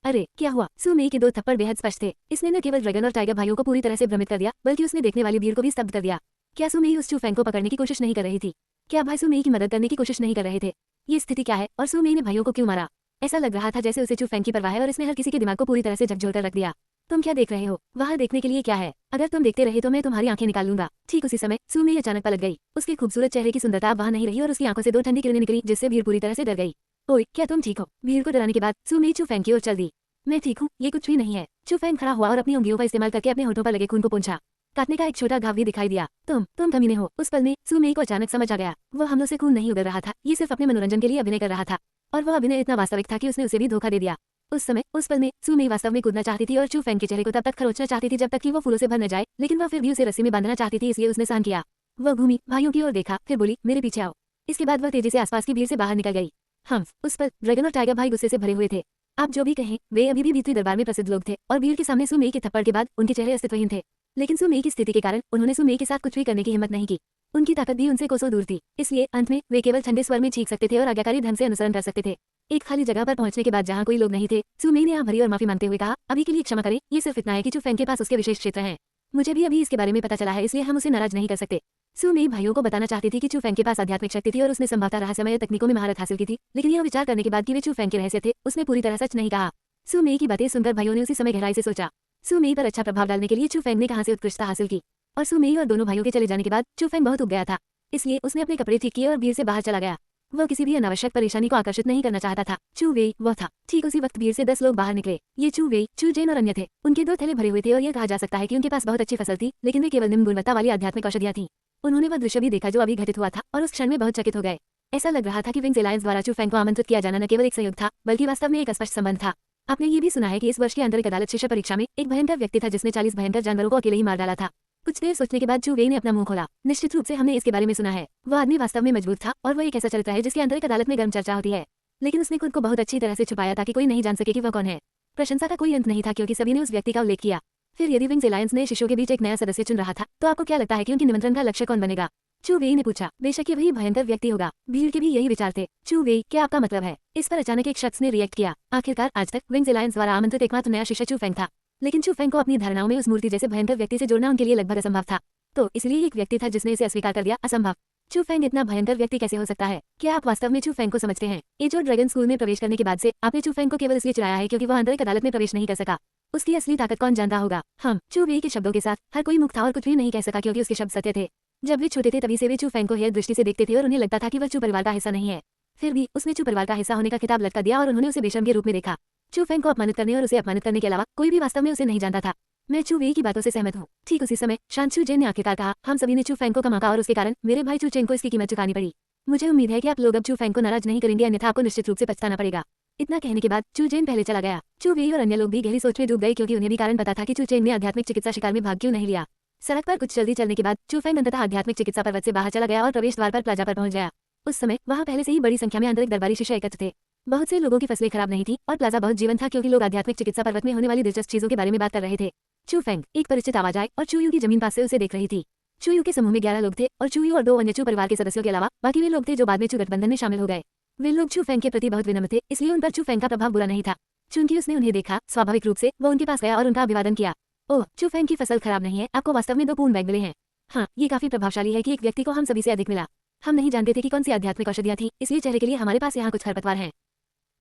अरे क्या हुआ? सू मेई के 2 थप्पड़ बेहद स्पष्ट थे। इसने न केवल ड्रैगन और टाइगर भाइयों को पूरी तरह से भ्रमित कर दिया, बल्कि उसने देखने वाली भीड़ को भी स्तब्ध कर दिया। क्या सू मेई उस चू फेंग को पकड़ने की कोशिश नहीं कर रही थी? क्या भाई सू मेई की मदद करने की कोशिश नहीं कर रहे थे? ये स्थिति क्या है और सू मेई ने भाइयों को क्यों मारा? ऐसा लग रहा था जैसे उसे चू फेंग की परवाह है और इसने हर किसी के दिमाग को पूरी तरह से झकझोर कर रख दिया। तुम क्या देख रहे हो? वहाँ देखने के लिए क्या है? अगर तुम देखते रहे तो मैं तुम्हारी आंखें निकाल लूंगा। ठीक उसी समय सू मेई अचानक पलट गई। उसके खूबसूरत चेहरे की सुंदरता अब वहाँ नहीं रही और उसकी आंखों से 2 ठंडी किरणें निकली जिससे भीड़ पूरी तरह से डर गई। ओए, क्या तुम ठीक हो? भीड़ को डराने के बाद सू मेई चू फेंग की ओर चल दी। मैं ठीक हूँ, ये कुछ भी नहीं है। चू फेंग खड़ा हुआ और अपनी उंगलियों का इस्तेमाल करके अपने होठों पर लगे खून को पोंछा। काटने का एक छोटा घाव भी दिखाई दिया। तुम कमीने हो। उस पल में सू मेई को अचानक समझ आ गया, वह हमलों से खून नहीं उगल रहा था, ये सिर्फ अपने मनोरंजन के लिए अभिनय कर रहा था। और वह अभिनय इतना वास्तविक था कि उसने उसे भी धोखा दे दिया। उस पल में सू मेई वास्तव में कूदना चाहती थी और चू फेंग के चेहरे को तब तक खरोचना चाहती थी जब तक कि वो फूलों से भर न जाए, लेकिन वह फिर भी उसे रस्सी में बांधना चाहती थी, इसलिए उसने सहन किया। वह घूमी, भाइयों की ओर देखा, फिर बोली, मेरे पीछे आओ। इसके बाद वह तेजी से आसपास की भीड़ से बाहर निकल गई। उस पर ड्रैगन और टाइगर भाई गुस्से से भरे हुए थे। आप जो भी कहें, वे अभी भी भीतरी दरबार में प्रसिद्ध लोग थे और भीड़ के सामने सू मेई के थप्पड़ के बाद उनके चेहरे अस्तित्वहीन थे। लेकिन सू मेई की स्थिति के कारण उन्होंने सू मेई के साथ कुछ भी करने की हिम्मत नहीं की। उनकी ताकत भी उनसे कोसों दूर थी, इसलिए अंत में वे केवल ठंडे स्वर में चीख सकते थे और आज्ञाकारी ढंग से अनुसरण कर सकते थे। एक खाली जगह पर पहुंचने के बाद जहां कोई लोग नहीं थे, सू मेई ने आह भरी और माफी मांगते हुए कहा, अभी के लिए क्षमा करें, ये सिर्फ इतना है कि चू फेंग के पास उसके विशेष क्षेत्र हैं। मुझे भी अभी इसके बारे में पता चला है, इसलिए हम उसे नाराज नहीं कर सकते। सू मेई भाइयों को बताना चाहती थी कि चू फेंग के पास आध्यात्मिक शक्ति थी और उसने संभवतः रहस्यमय तकनीकों में महारत हासिल की थी, लेकिन यह विचार करने के बाद कि वे चू फेंग के रहस्य थे, उसने पूरी तरह सच नहीं कहा। सू मेई की बातें सुनकर भाइयों ने उसी समय गहराई से सोचा। सू मेई पर अच्छा प्रभाव डालने के लिए चू फेंग ने कहां से उत्कृष्टता हासिल की? और सू मेई और दोनों भाइयों के चले जाने के बाद चू फेंग बहुत उब गया था, इसलिए उसने अपने कपड़े ठीक किए और भीड़ से बाहर चला गया। वह किसी भी अनावश्यक परेशानी को आकर्षित नहीं करना चाहता था। चू वेई वह था। ठीक उसी वक्त भीड़ से 10 लोग बाहर निकले। ये चू वेई, चू जेन और अन्य थे। उनके 2 थैले भरे हुए थे और यह कहा जा सकता है कि उनके पास बहुत अच्छी फसल थी, लेकिन वे केवल निम्न गुणवत्ता वाली आध्यात्मिक औषधियां थीं। उन्होंने वह दृश्य भी देखा जो अभी घटित हुआ था और उस क्षण में बहुत चकित हो गए। ऐसा लग रहा था कि विंग्स अलायंस द्वारा चू फेंग को आमंत्रित किया जाना न केवल एक संयोग था, बल्कि वास्तव में एक स्पष्ट संबंध था। आपने ये भी सुना है कि इस वर्ष की आंतरिक अदालत शिक्षा परीक्षा में एक भयंकर व्यक्ति था जिसने 40 भयंकर जानवरों को अकेले ही मार डाला था। कुछ देर सोचने के बाद चू वेई ने अपना मुंह खोला। निश्चित रूप से हमने इसके बारे में सुना है। वह आदमी वास्तव में मजबूत था और वह एक ऐसा चरित्र है जिसकी आंतरिक अदालत में गर्म चर्चा होती है, लेकिन उसने खुद को बहुत अच्छी तरह से छुपाया ताकि कोई नहीं जान सके कि वह कौन है। प्रशंसा का कोई अंत नहीं था क्योंकि सभी ने उस व्यक्ति का उल्लेख किया। फिर यदि विंग्स अलायंस ने शिष्यों के बीच एक नया सदस्य चुन रहा था, तो आपको क्या लगता है कि उनके निमंत्रण का लक्ष्य कौन बनेगा? चू वेई ने पूछा। बेशक ये वही भयंकर व्यक्ति होगा। भीड़ के भी यही विचार थे। चू वेई, क्या आपका मतलब है? इस पर अचानक एक शख्स ने रिएक्ट किया। आखिरकार आज तक विंग्स अलायंस द्वारा आमंत्रित एकमात्र नया शिष्य चू फेंग था, लेकिन चू फेंग को अपनी धारणाओं में उस मूर्ति जैसे भयंकर व्यक्ति से जोड़ना उनके लिए लगभग असंभव था। तो इसलिए एक व्यक्ति था जिसने इसे अस्वीकार कर दिया। असंभव। चू फेंग इतना भयंकर व्यक्ति कैसे हो सकता है? क्या आप वास्तव में चू फेंग को समझते हैं? ये जो ड्रैगन स्कूल में प्रवेश करने के बाद से आपने चू फेंग को केवल इसलिए चुराया है क्योंकि वह आंतरिक अदालत में प्रवेश नहीं कर सका। उसकी असली ताकत कौन जानता होगा? हम। चू वेई के शब्दों के साथ हर कोई मुक्त था और कुछ भी नहीं कह सका क्योंकि उसके शब्द सत्य थे। जब वे छोटे थे तभी से वे चू फेंग को हेय दृष्टि से देखते थे और उन्हें लगता था कि वह चू परिवार का हिस्सा नहीं है। फिर भी उसने चू परिवार का हिस्सा होने का खिताब लटका दिया और उन्होंने उसे बेशर्म के रूप में देखा। चू फेंग को अपमानित करने और उसे अपमानित करने के अलावा कोई भी वास्तव में उसे नहीं जानता था। मैं चू वेई की बातों से सहमत हूँ। ठीक उसी समय शान चू जेन ने आखिरकार कहा, हम सभी ने चू फेंग को कमाका और उसके कारण मेरे भाई चू चेंग को इसकी कीमत चुकानी पड़ी। मुझे उम्मीद है कि आप लोग अब चू फेंग को नाराज नहीं करेंगे, अन्यथा आपको निश्चित रूप से पछताना पड़ेगा। इतना कहने के बाद चू चेन पहले चला गया। चू वेई और अन्य लोग भी गहरी सोच में डूब गए, क्योंकि उन्हें भी कारण पता था कि चू चेन ने आध्यात्मिक चिकित्सा शिकार में भाग क्यों नहीं लिया। सड़क पर कुछ जल्दी चलने के बाद चू फेंग अंततः आध्यात्मिक चिकित्सा पर्वत से बाहर चला गया और प्रवेश द्वार पर प्लाजा पर पहुंच गया। उस समय वहां पहले से ही बड़ी संख्या में आंतरिक दरबारी शिष्य एकत्र थे। बहुत से लोगों की फसलें खराब नहीं थी और प्लाजा बहुत जीवन था, क्योंकि लोग आध्यात्मिक चिकित्सा पर्वत में होने वाली दिलचस्प चीजों के बारे में बात कर रहे थे। चू फेंग, एक परिचित आवाज आई और चू यू की जमीन पास से उसे देख रही थी। चू यू के समूह में 11 लोग थे और चू यू और 2 अन्य चू परिवार के सदस्यों के अलावा बाकी वे लोग थे जो बाद में चू गठबंधन में शामिल हो गए। वे लोग चू फेंग के प्रति बहुत विनम्र थे, इसलिए उन पर चू फेंग का प्रभाव बुरा नहीं था। चूंकि उसने उन्हें देखा, स्वाभाविक रूप से वो उनके पास गया और उनका अभिवादन किया। ओह, चू फेंग की फसल खराब नहीं है, आपको वास्तव में 2 पूर्ण बैग मिले हैं। हाँ, ये काफी प्रभावशाली है कि एक व्यक्ति को हम सभी से अधिक मिला। हम नहीं जानते थे कि कौन सी आध्यात्मिक औषधियां थी, इसलिए चेहरे के लिए हमारे पास यहाँ कुछ खरपतवार हैं।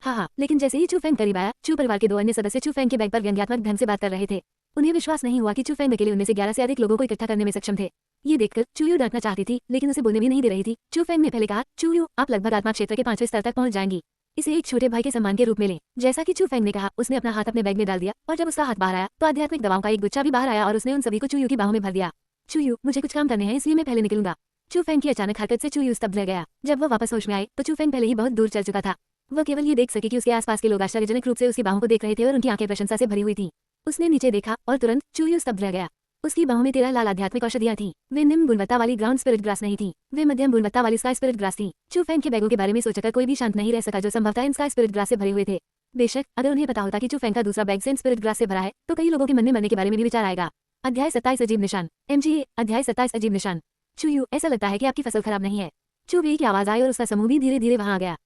हाँ, लेकिन जैसे ही चू फेंग करीब आया, चू परिवार के 2 अन्य सदस्य चू फेंग के बैग पर व्यंग्यात्मक ढंग से बात कर रहे थे। उन्हें विश्वास नहीं हुआ कि चू फेंग अकेले उनमें से 11 से अधिक लोगों को इकट्ठा करने में सक्षम थे। ये देखकर चू यू डांटना चाहती थी, लेकिन उसे बोलने भी नहीं दे रही थी। चू फेंग ने पहले कहा, चू यू, आप लगभग आत्मा क्षेत्र के 5वें स्तर तक पहुंच जाएंगी। इसे एक छोटे भाई के सम्मान के रूप में लें। जैसा कि चू फेंग ने कहा, उसने अपना हाथ अपने बैग में डाल दिया और जब उसका हाथ बाहर आया तो आध्यात्मिक दवाओं का एक गुच्छा भी बाहर आया और उसने उन सभी को चू यू की बाहों में भर दिया। चू यू, मुझे कुछ काम करने हैं, इसलिए मैं पहले निकलूंगा। चू फेंग की अचानक हरकत से चू यू स्तब्ध रह गया। जब वो वापस होश में आए तो चू फेंग पहले ही बहुत दूर चल चुका था। वह केवल ये देख सके कि उसके आसपास के लोग आश्चर्यजनक रूप से उसकी बाहों को देख रहे थे और उनकी आंखें प्रशंसा से भरी हुई थी। उसने नीचे देखा और तुरंत चू यू स्तब्ध रह गया। उसकी बाहों में 13 लाल आध्यात्मिक औषधियां थीं। वे निम्न गुणवत्ता वाली ग्राउंड स्पिरिट ग्रास नहीं थीं, वे मध्यम गुणवत्ता वाली स्काई स्पिरिट ग्रास थीं। चू फेंग के बैगों के बारे में सोचकर कोई भी शांत नहीं रह सका, जो संभवतः इन स्काई स्पिरिट ग्रास से भरे हुए थे। बेशक अगर उन्हें पता होता कि चू फेंग का दूसरा बैग सेंट स्पिरिट ग्रास से भरा है, तो कई लोगों के मन में मरने के बारे में भी विचार आएगा। अध्याय 27 अजीब निशान। MGA अध्याय 27 अजीब निशान। चू यू, ऐसा लगता है कि आपकी फसल खराब नहीं है। चू वेई की आवाज आई और उसका समूह भी धीरे धीरे वहां आ गया।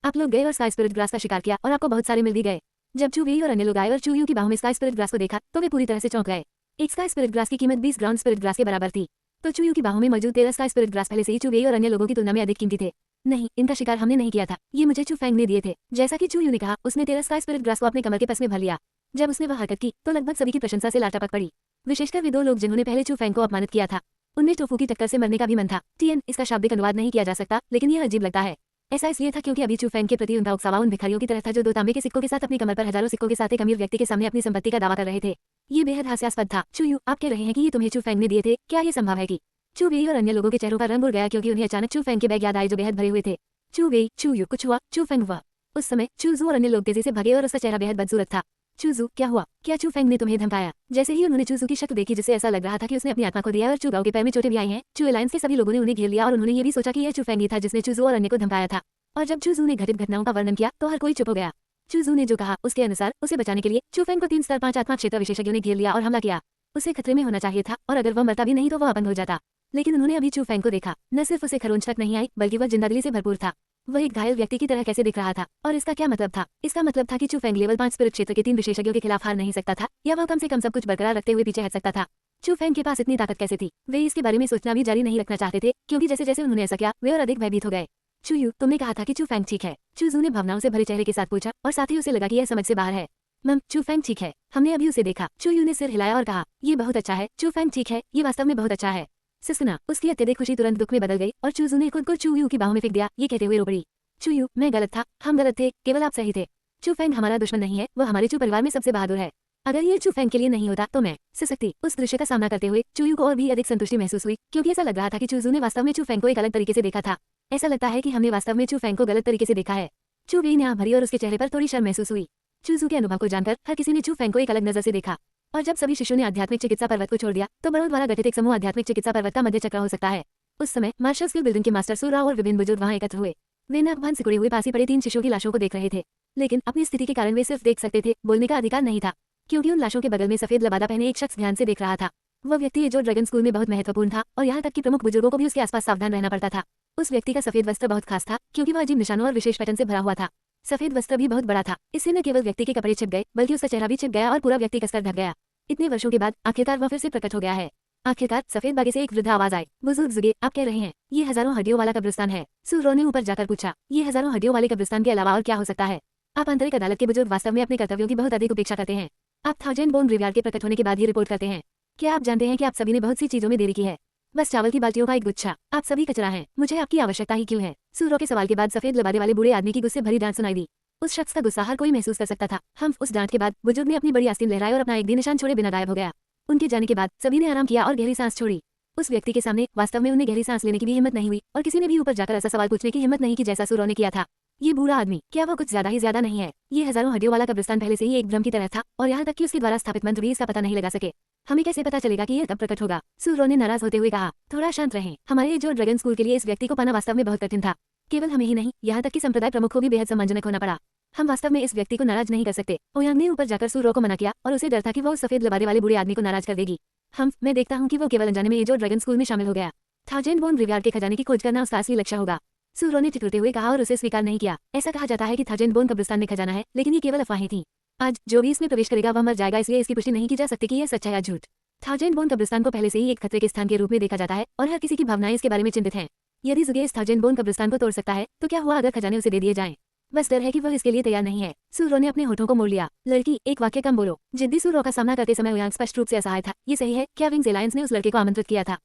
आप लोग गए और स्काई स्पिरिट ग्रास का शिकार किया और आपको बहुत सारे मिल भी गए। जब चू वेई और अन्य लोग आए और चू यू की बाहों में स्काई स्पिरिट ग्रास को देखा तो वे पूरी तरह से चौंक गए। एक स्काई स्पिरिट ग्रास की कीमत 20 ग्राउंड स्पिरिट ग्रास के बराबर थी। तो चू यू की बाहों में मौजूद 13 स्काई स्पिरिट ग्रास पहले से ही चू वेई और अन्य लोगों की तुलना में अधिक कीमती थे। नहीं, इनका शिकार हमने नहीं किया था, ये मुझे चू फेंग ने दिए थे। जैसा कि चू यू ने कहा, उसने 13 स्काई स्पिरिट ग्रास को अपने कमर के पस में भर लिया। जब उसने वह हरकत की तो लगभग सभी की प्रशंसा से लाटपक पड़ी, विशेषकर वे 2 लोग जिन्होंने पहले चू फेंग को अपमानित किया था। उनमें टोफू की टक्कर से मरने का भी मन था। TN, इसका शाब्दिक अनुवाद नहीं किया जा सकता, लेकिन यह अजीब लगता है। ऐसा इसलिए था क्योंकि अभी चू फेंग के प्रति उनका उकसावा उन भिखारियों की तरह था जो 2 तांबे के सिक्कों के साथ अपनी कमर पर हजारों सिक्कों के साथ एक अमीर व्यक्ति के सामने अपनी संपत्ति का दावा कर रहे थे। ये बेहद हास्यास्पद था। चू यू, आप कह रहे हैं कि ये तुम्हें चू फेंग ने दिए थे? क्या ये संभव है कि? चू वेई और अन्य लोगों के चेहरों का रंग उड़ गया, क्योंकि उन्हें अचानक चू फेंग के बैग याद आए जो बेहद भरे हुए थे। चू वेई, चू यू, कुछ हुआ? चू फेंग वह। उस समय चू जू और अन्य लोग तेजी से भागे और उसका चेहरा बेहद बदसूरत था। चू जू, क्या हुआ? क्या चू फेंग ने तुम्हें धमकाया? जैसे ही उन्होंने चू जू की शक्ल देखी, जिससे ऐसा लग रहा था कि उसने अपनी आत्मा को दिया और चू गाओ के पैर में चोटें भी आई हैं, चू अलायंस के सभी लोगों ने उन्हें घेर लिया और उन्होंने ये भी सोचा कि यह चू फेंग ही था जिसने चू जू और अन्य को धमकाया था। और जब चू जू ने घटित घटनाओं का वर्णन किया तो हर कोई चुप हो गया। चू जू ने जो कहा उसके अनुसार उसे बचाने के लिए चू फेंग को 3 स्तर 5 आत्मा क्षेत्र विशेषज्ञों ने घेर लिया और हमला किया। उसे खतरे में होना चाहिए था और अगर वह मरता भी नहीं तो वह अपंग हो जाता। लेकिन उन्होंने अभी चू फेंग को देखा। न सिर्फ उसे खरोंच तक नहीं आई, बल्कि वह जिंदादिली से भरपूर था। वह एक घायल व्यक्ति की तरह कैसे दिख रहा था? और इसका क्या मतलब था? इसका मतलब था कि चू फेंग लेवल 5 स्पिरिट क्षेत्र के 3 विशेषज्ञों के खिलाफ हार नहीं सकता था, या वह कम से कम सब कुछ बरकरार रखते हुए पीछे हट सकता था। चू फेंग के पास इतनी ताकत कैसे थी? वे इसके बारे में सोचना भी जारी नहीं रखना चाहते थे, क्योंकि जैसे जैसे उन्होंने ऐसा किया वे और अधिक भयभीत हो गए। चू यू, तुमने कहा था कि चू फेंग ठीक है? चू जू ने भावनाओं से भरे चेहरे के साथ पूछा और साथ ही उसे लगा कि यह समझ से बाहर है। मम, चू फेंग ठीक है, हमने अभी उसे देखा। चू यू ने सिर हिलाया और कहा, ये बहुत अच्छा है। चू फेंग ठीक है, ये वास्तव में बहुत अच्छा है। सिसना, उसकी अत्यधिक खुशी तुरंत दुख में बदल गई और चू जू ने खुद को चू यू की बाहों में फेंक दिया, ये कहते हुए रो पड़ी। चू यू, मैं गलत था, हम गलत थे, केवल आप सही थे। चू फेंग हमारा दुश्मन नहीं है, वह हमारे चू परिवार में सबसे बहादुर है। अगर ये चू फेंग के लिए नहीं होता तो मैं सिसकती। उस दृश्य का सामना करते हुए चू यू को और भी अधिक संतुष्टि महसूस हुई, क्योंकि ऐसा लग रहा था कि चू जू ने वास्तव में चू फेंग को एक अलग तरीके से देखा था। ऐसा लगता है कि हमने वास्तव में चू फेंग को गलत तरीके से देखा है। चू वेई ने आंख भरी और उसके चेहरे पर थोड़ी शर्म महसूस हुई। चू जू के अनुभव को जानकर हर किसी ने चू फेंग को एक अलग नजर से देखा। और जब सभी शिष्यों ने आध्यात्मिक चिकित्सा पर्वत को छोड़ दिया तो बड़ों द्वारा गठित एक समूह आध्यात्मिक चिकित्सा पर्वत का मध्य चक्र हो सकता है। उस समय मार्शल स्किल बिल्डिंग के मास्टर सूरा और विभिन्न बुजुर्ग वहां एकत्र हुए। वे नाक बांध सिकुड़े हुए पास ही पड़े 3 शिष्यों की लाशों को देख रहे थे, लेकिन अपनी स्थिति के कारण वे सिर्फ देख सकते थे, बोलने का अधिकार नहीं था, क्योंकि उन लाशों के बगल में सफेद लबादा पहने एक शख्स ध्यान से देख रहा था। वह व्यक्ति जो ड्रैगन स्कूल में बहुत महत्वपूर्ण था और यहाँ तक कि प्रमुख बुजुर्गों को भी उसके आसपास सावधान रहना पड़ता था। उस व्यक्ति का सफेद वस्त्र बहुत खास था, क्योंकि वह अजीब निशानों और विशेष पैटर्न से भरा हुआ था। सफेद वस्त्र भी बहुत बड़ा था, इससे न केवल व्यक्ति के कपड़े छिप गए बल्कि उसका चेहरा भी छिप गया और पूरा व्यक्ति कसकर ढक गया। इतने वर्षों के बाद आखिरकार वह फिर से प्रकट हो गया है। आखिरकार सफेद बागे से एक वृद्ध आवाज आई, बुजुर्ग जुगे, आप कह रहे हैं ये हजारों हड्डियों वाला कब्रिस्तान है? सूरो ने ऊपर जाकर पूछा, ये हजारों हड्डियों वाले कब्रिस्तान के अलावा और क्या हो सकता है? आप आंतरिक अदालत के बुजुर्ग वास्तव में अपने कर्तव्यों की बहुत अधिक उपेक्षा करते हैं। आप 1000 बोन ग्रेवयार्ड के प्रकट होने के बाद ही रिपोर्ट करते हैं। क्या आप जानते हैं कि आप सभी ने बहुत सी चीजों में देरी की है? बस चावल की बाल्टियों का एक गुच्छा, आप सभी कचरा हैं, मुझे आपकी आवश्यकता ही क्यों है? सूरो के सवाल के बाद सफेद लबादे वाले बूढ़े आदमी की गुस्से भरी डांट सुनाई दी। उस शख्स का गुस्सा हर कोई महसूस कर सकता था। हम उस डांट के बाद बुजुर्ग ने अपनी बड़ी आस्तीन लहराई और अपना एक भी निशान छोड़े बिना गायब हो गया। उनके जाने के बाद सभी ने आराम किया और गहरी सांस छोड़ी। उस व्यक्ति के सामने वास्तव में उन्हें गहरी सांस लेने की भी हिम्मत नहीं हुई और किसी ने भी ऊपर जाकर ऐसा सवाल पूछने की हिम्मत नहीं की जैसा सूरो ने किया था। ये बूढ़ा आदमी, क्या वो कुछ ज्यादा ही ज्यादा नहीं है? ये हजारों हड्डियों वाला कब्रिस्तान पहले से ही एक भ्रम की तरह था और यहाँ तक कि उसके द्वारा स्थापित मंत्र भी इसका पता नहीं लगा सके। हमें कैसे पता चलेगा कि यह कब प्रकट होगा? सूरो ने नाराज होते हुए कहा। थोड़ा शांत रहें। हमारे जो ड्रैगन स्कूल के लिए इस व्यक्ति को पाना वास्तव में बहुत कठिन था। केवल हमें ही नहीं, यहाँ तक कि संप्रदाय प्रमुख को भी बेहद सम्मानजनक होना पड़ा। हम वास्तव में इस व्यक्ति को नाराज नहीं कर सकते। ओयांग ने ऊपर जाकर सूरो को मना किया और उसे डर था कि वो उस सफेद लबादे वाले बूढ़े आदमी को नाराज कर देगी। मैं देखता हूँ कि वो केवल अनजाने में ये जो ड्रैगन स्कूल में शामिल हो गया। थाउजेंड बोन रिवॉर्ड के खजाने की खोज करना उसका असली लक्ष्य होगा। सूरो ने ठिठुरते हुए कहा और उसे स्वीकार नहीं किया। ऐसा कहा जाता है कि थाउजेंड बोन कब्रिस्तान में खजाना है, लेकिन ये केवल अफवाहें थी। आज जो भी इसमें प्रवेश करेगा वह मर जाएगा, इसलिए इसकी पुष्टि नहीं की जा सकती कि यह सच्चा या झूठ। थाउजेंड बोन कब्रिस्तान को पहले से ही एक खतरे के स्थान के रूप में देखा जाता है और हर किसी की भावनाएं इसके बारे में चिंतित हैं। यदि जुगे इस थाउजेंड बोन कब्रिस्तान को तोड़ सकता है तो क्या हुआ अगर खजाने उसे दे दिए जाएं? बस डर है कि वह इसके लिए तैयार नहीं है। सूरो ने अपने होठों को मोड़ लिया। लड़की, एक वाक्य कम बोलो। जिद्दी सूरो का सामना करते समय ओयांग स्पष्ट रूप से असहाय था। ये सही है, क्या विंग्स एलायंस ने उस लड़के को आमंत्रित किया था?